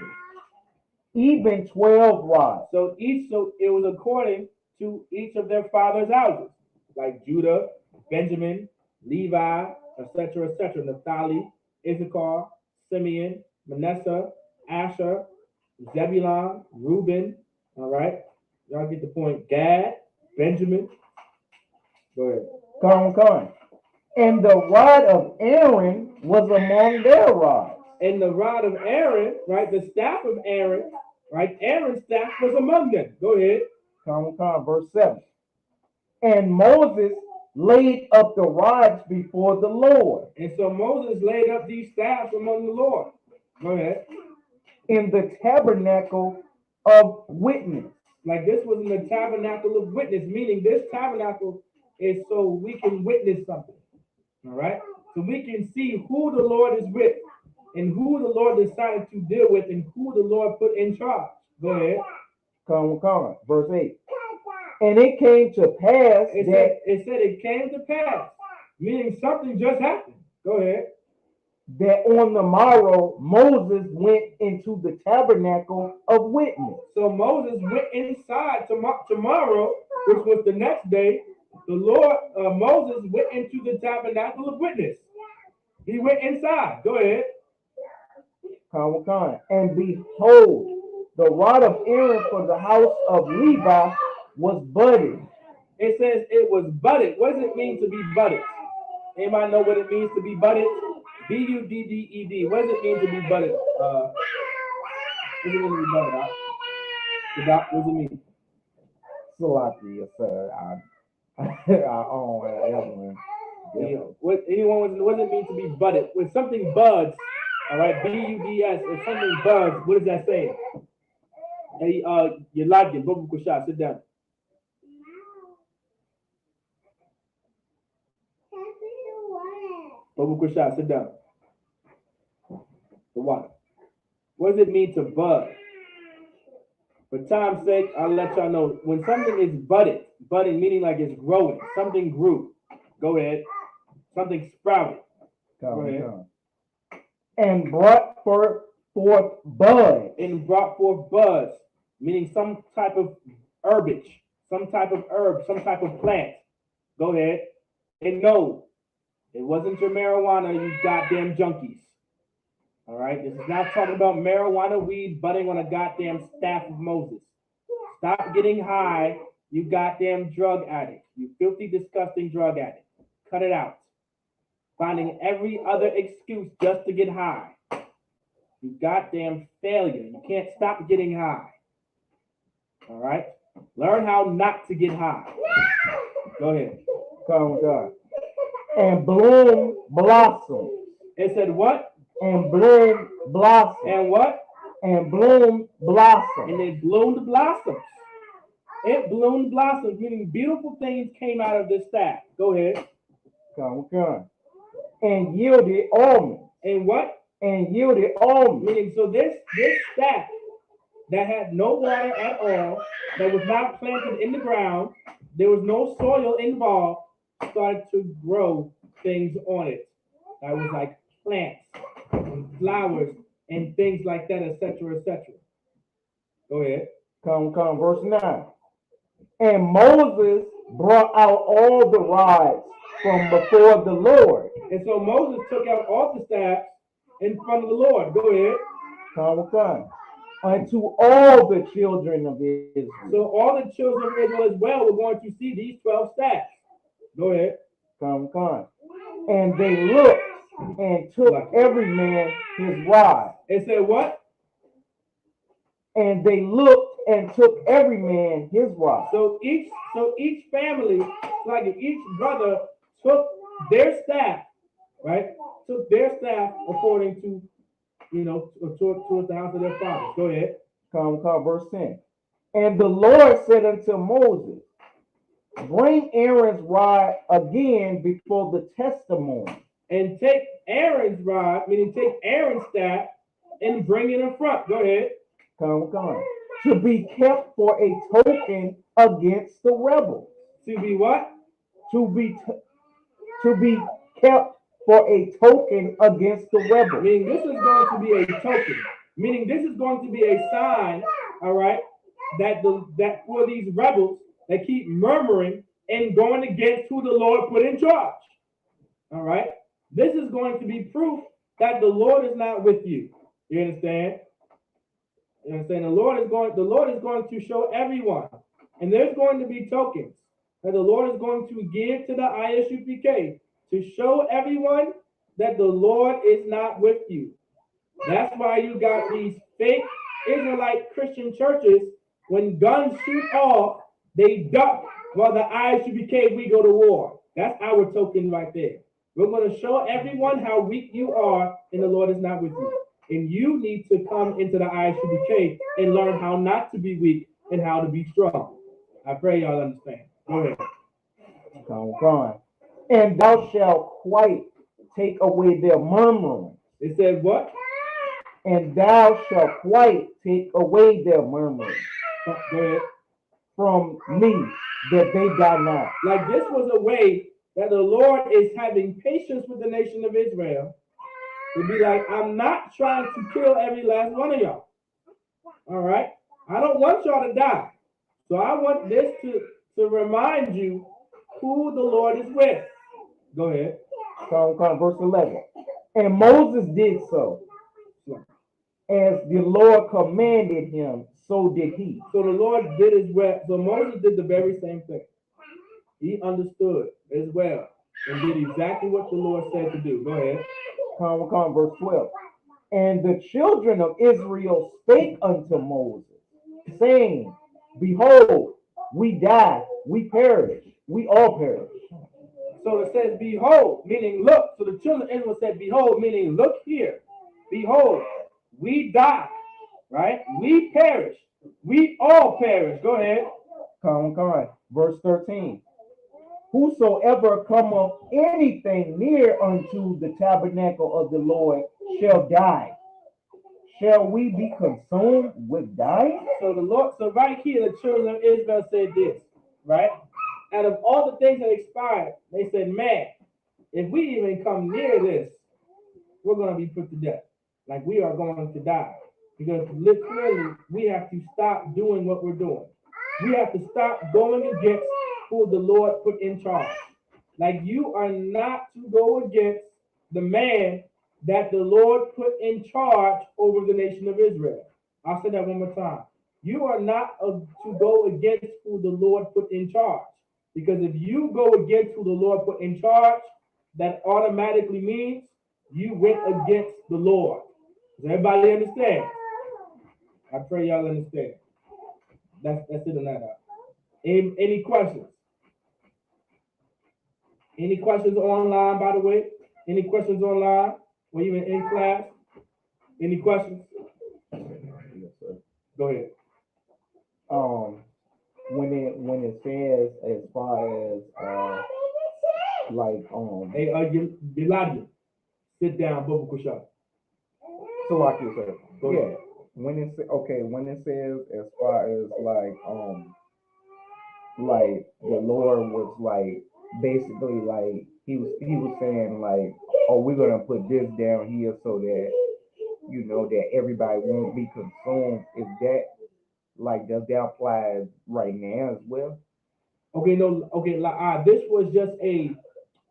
even 12 rods. So it was according to each of their fathers' houses, like Judah, Benjamin, Levi, etc., Naphtali, Issachar, Simeon, Manasseh, Asher, Zebulon, Reuben. All right, y'all get the point. Gad, Benjamin. Go ahead. Come. And the rod of Aaron was among their rods. And the rod of Aaron, right, the staff of Aaron, right, Aaron's staff was among them. Go ahead. Come. Verse 7. And Moses laid up the rods before the Lord. And so Moses laid up these staffs among the Lord. Go ahead. In the tabernacle of witness. Like this was in the tabernacle of witness, meaning this tabernacle is so we can witness something. All right? So we can see who the Lord is with and who the Lord decided to deal with and who the Lord put in charge. Go ahead. Come. Verse 8. And it came to pass it said it came to pass, meaning something just happened. Go ahead. That on the morrow Moses went into the tabernacle of witness. So Moses went inside tomorrow, which was the next day, The Lord, Moses went into the tabernacle of witness. He went inside. Go ahead. And behold, the rod of Aaron for the house of Levi was budded. It says it was budded. What does it mean to be budded? Anybody know what it means to be budded? Budded. What does it mean to be budded? What does it mean to be budded? What does it mean? Salaki, sir. I own everyone. What does it mean to be budded? When something buds, all right, buds. If something buds, what does that say? Hey, you like it, Bobo Kusha, sit down. Bobo Kusha, sit down. The water. What does it mean to bud? For time's sake, I'll let y'all know. When something is budded meaning like it's growing. Something grew. Go ahead. Something sprouted. Go ahead. And brought forth buds. And brought forth buds, meaning some type of herbage, some type of herb, some type of plant. Go ahead. And no, it wasn't your marijuana, you goddamn junkies. All right, this is not talking about marijuana weed budding on a goddamn staff of Moses. Stop getting high, you goddamn drug addict. You filthy, disgusting drug addict. Cut it out. Finding every other excuse just to get high. You goddamn failure. You can't stop getting high. All right? Learn how not to get high. Go ahead. God. And bloom blossom. It said what? And bloom blossom. And what? And bloom blossom. And it bloomed blossoms. It bloomed blossoms, meaning beautiful things came out of this staff. Go ahead. God. And yielded almonds. And what? And yielded almonds. Meaning, so this staff that had no water at all, that was not planted in the ground, there was no soil involved, started to grow things on it. That was like plants and flowers and things like that, etc., etc. Go ahead. Come, verse 9. And Moses brought out all the rods from before the Lord. And so Moses took out all the staffs in front of the Lord. Go ahead. Come. Unto all the children of Israel. So all the children of Israel as well were going to see these 12 staffs. Go ahead. Come. And they looked and took every man his rod. It said what? And they looked and took every man his rod. So each family, like each brother took their staff, right? Took their staff according to, towards the house of their fathers. Go ahead. Come, verse 10. And the Lord said unto Moses, bring Aaron's rod again before the testimony. And take Aaron's rod, meaning take Aaron's staff, and bring it in front. Go ahead. Come. To be kept for a token against the rebels. To be what? To be kept for a token against the rebels. Meaning this is going to be a token. Meaning this is going to be a sign, all right, that for these rebels that keep murmuring and going against who the Lord put in charge. All right. This is going to be proof that the Lord is not with you. You understand? You understand? The Lord is going to show everyone, and there's going to be tokens that the Lord is going to give to the ISUPK to show everyone that the Lord is not with you. That's why you got these fake Israelite Christian churches. When guns shoot off, they duck while the ISUPK, we go to war. That's our token right there. We're going to show everyone how weak you are, and the Lord is not with you. And you need to come into the ISUPK and learn how not to be weak and how to be strong. I pray y'all understand. Go ahead. Come. And thou shalt quite take away their murmuring. It said what? And thou shalt quite take away their murmuring. Go ahead. From me, that they die not. Like this was a way that the Lord is having patience with the nation of Israel. To be like, I'm not trying to kill every last one of y'all. All right? I don't want y'all to die. So I want this to remind you who the Lord is with. Go ahead. Come, verse 11. And Moses did so. As the Lord commanded him, so did he. So the Lord did as well. So Moses did the very same thing. He understood as well and did exactly what the Lord said to do. Go ahead. Come, verse 12. And the children of Israel spake unto Moses, saying, Behold, we die, we perish, we all perish. So it says, Behold, meaning look. So the children of Israel said, Behold, meaning look here. Behold, we die, right? We perish. We all perish. Go ahead. Come. Verse 13. Whosoever cometh anything near unto the tabernacle of the Lord shall die. Shall we be consumed with dying? So right here, the children of Israel said this, right? Out of all the things that expired, they said, man, if we even come near this, we're going to be put to death. Like we are going to die. Because literally, we have to stop doing what we're doing. We have to stop going against who the Lord put in charge. Like you are not to go against the man that the Lord put in charge over the nation of Israel. I'll say that one more time. You are not to go against who the Lord put in charge. Because if you go against who the Lord put in charge, that automatically means you went against the Lord. Does everybody understand? I pray y'all understand. That's it on that out. Any questions? Any questions online, by the way? Any questions online or even in class? Any questions? Yes, sir. Go ahead. When it says as far as Hey, Elijah, sit down, biblical shot. So like you said, Go ahead. when it says as far as like the Lord was like basically like he was saying like, oh, we're gonna put this down here so that that everybody won't be consumed. Is that like does that apply right now as well? Okay, no, okay, this was just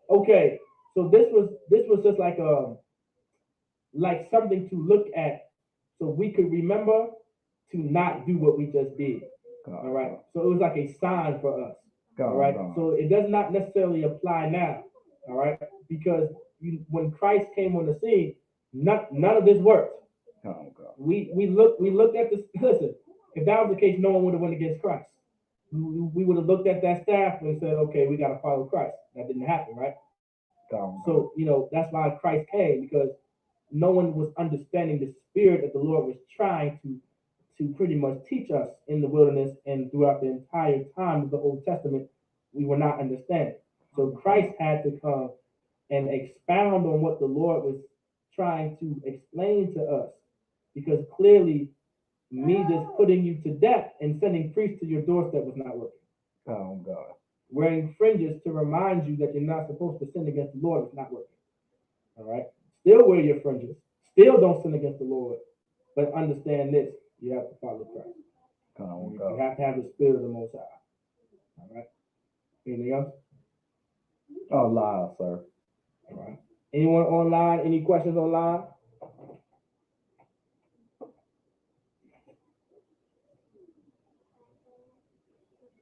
okay. So this was just like something to look at so we could remember to not do what we just did. All right. So it was like a sign for us. All right. So it does not necessarily apply now. All right. Because when Christ came on the scene, none of this worked. We looked at this. Listen, if that was the case, no one would have went against Christ. We would have looked at that staff and said, okay, we got to follow Christ. That didn't happen, right? So that's why Christ came, because no one was understanding the spirit that the Lord was trying to pretty much teach us in the wilderness and throughout the entire time of the Old Testament. We were not understanding. So Christ had to come and expound on what the Lord was trying to explain to us, because clearly me just putting you to death and sending priests to your doorstep was not working. Oh God. Wearing fringes to remind you that you're not supposed to sin against the Lord is not working. All right? Still wear your fringes. Still don't sin against the Lord. But understand this, you have to follow Christ. Oh, you have to have the spirit of the Most High. All right? Anything else? Oh, live, sir. All right. Anyone online? Any questions online?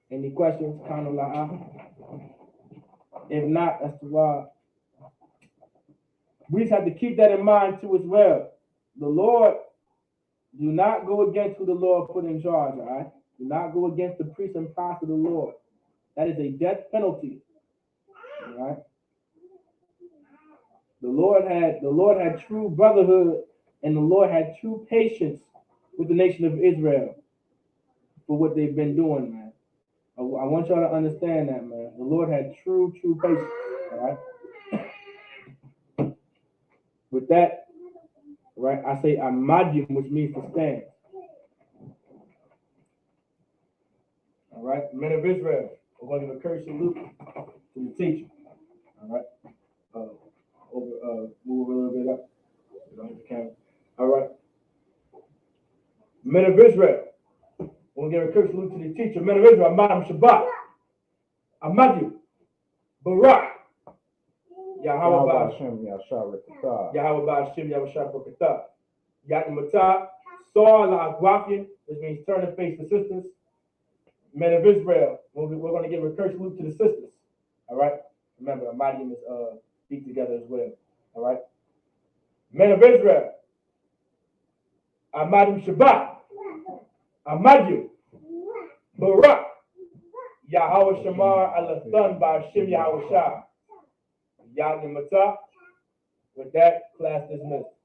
Any questions? Kind of like, if not, that's why we just have to keep that in mind too as well. The Lord, do not go against who the Lord put in charge, all right? Do not go against the priest and prophet of the Lord. That is a death penalty. All right? The Lord had true brotherhood, and the Lord had true patience with the nation of Israel for what they've been doing, man. I want y'all to understand that, man. The Lord had true patience. All right. With that, right, I say amadim, which means to stand. All right, men of Israel, we're going to give a curse salute to the teacher. All right. Move a little bit up. All right. Men of Israel, we're going to give a curse salute to the teacher. Men of Israel, Madam Shabbat. Amadu. Barak. Yahweh Yahweh Ba'Shem. Hashem Yasharakatah. Yahweh Ba'Shem Yahweh Shabbat. Yatimata. Saw La'agwafian, which means turn and face the sisters. Men of Israel. We're going to give a curse salute to the sisters. All right. Remember, Amadium is speak together as well. All right. Men of Israel. Amadim Shabbat. Amadu. Barak. Yahweh Shamar Alathan Ba'Shem Yahweh Shah. Yatimata. With that, class dismissed.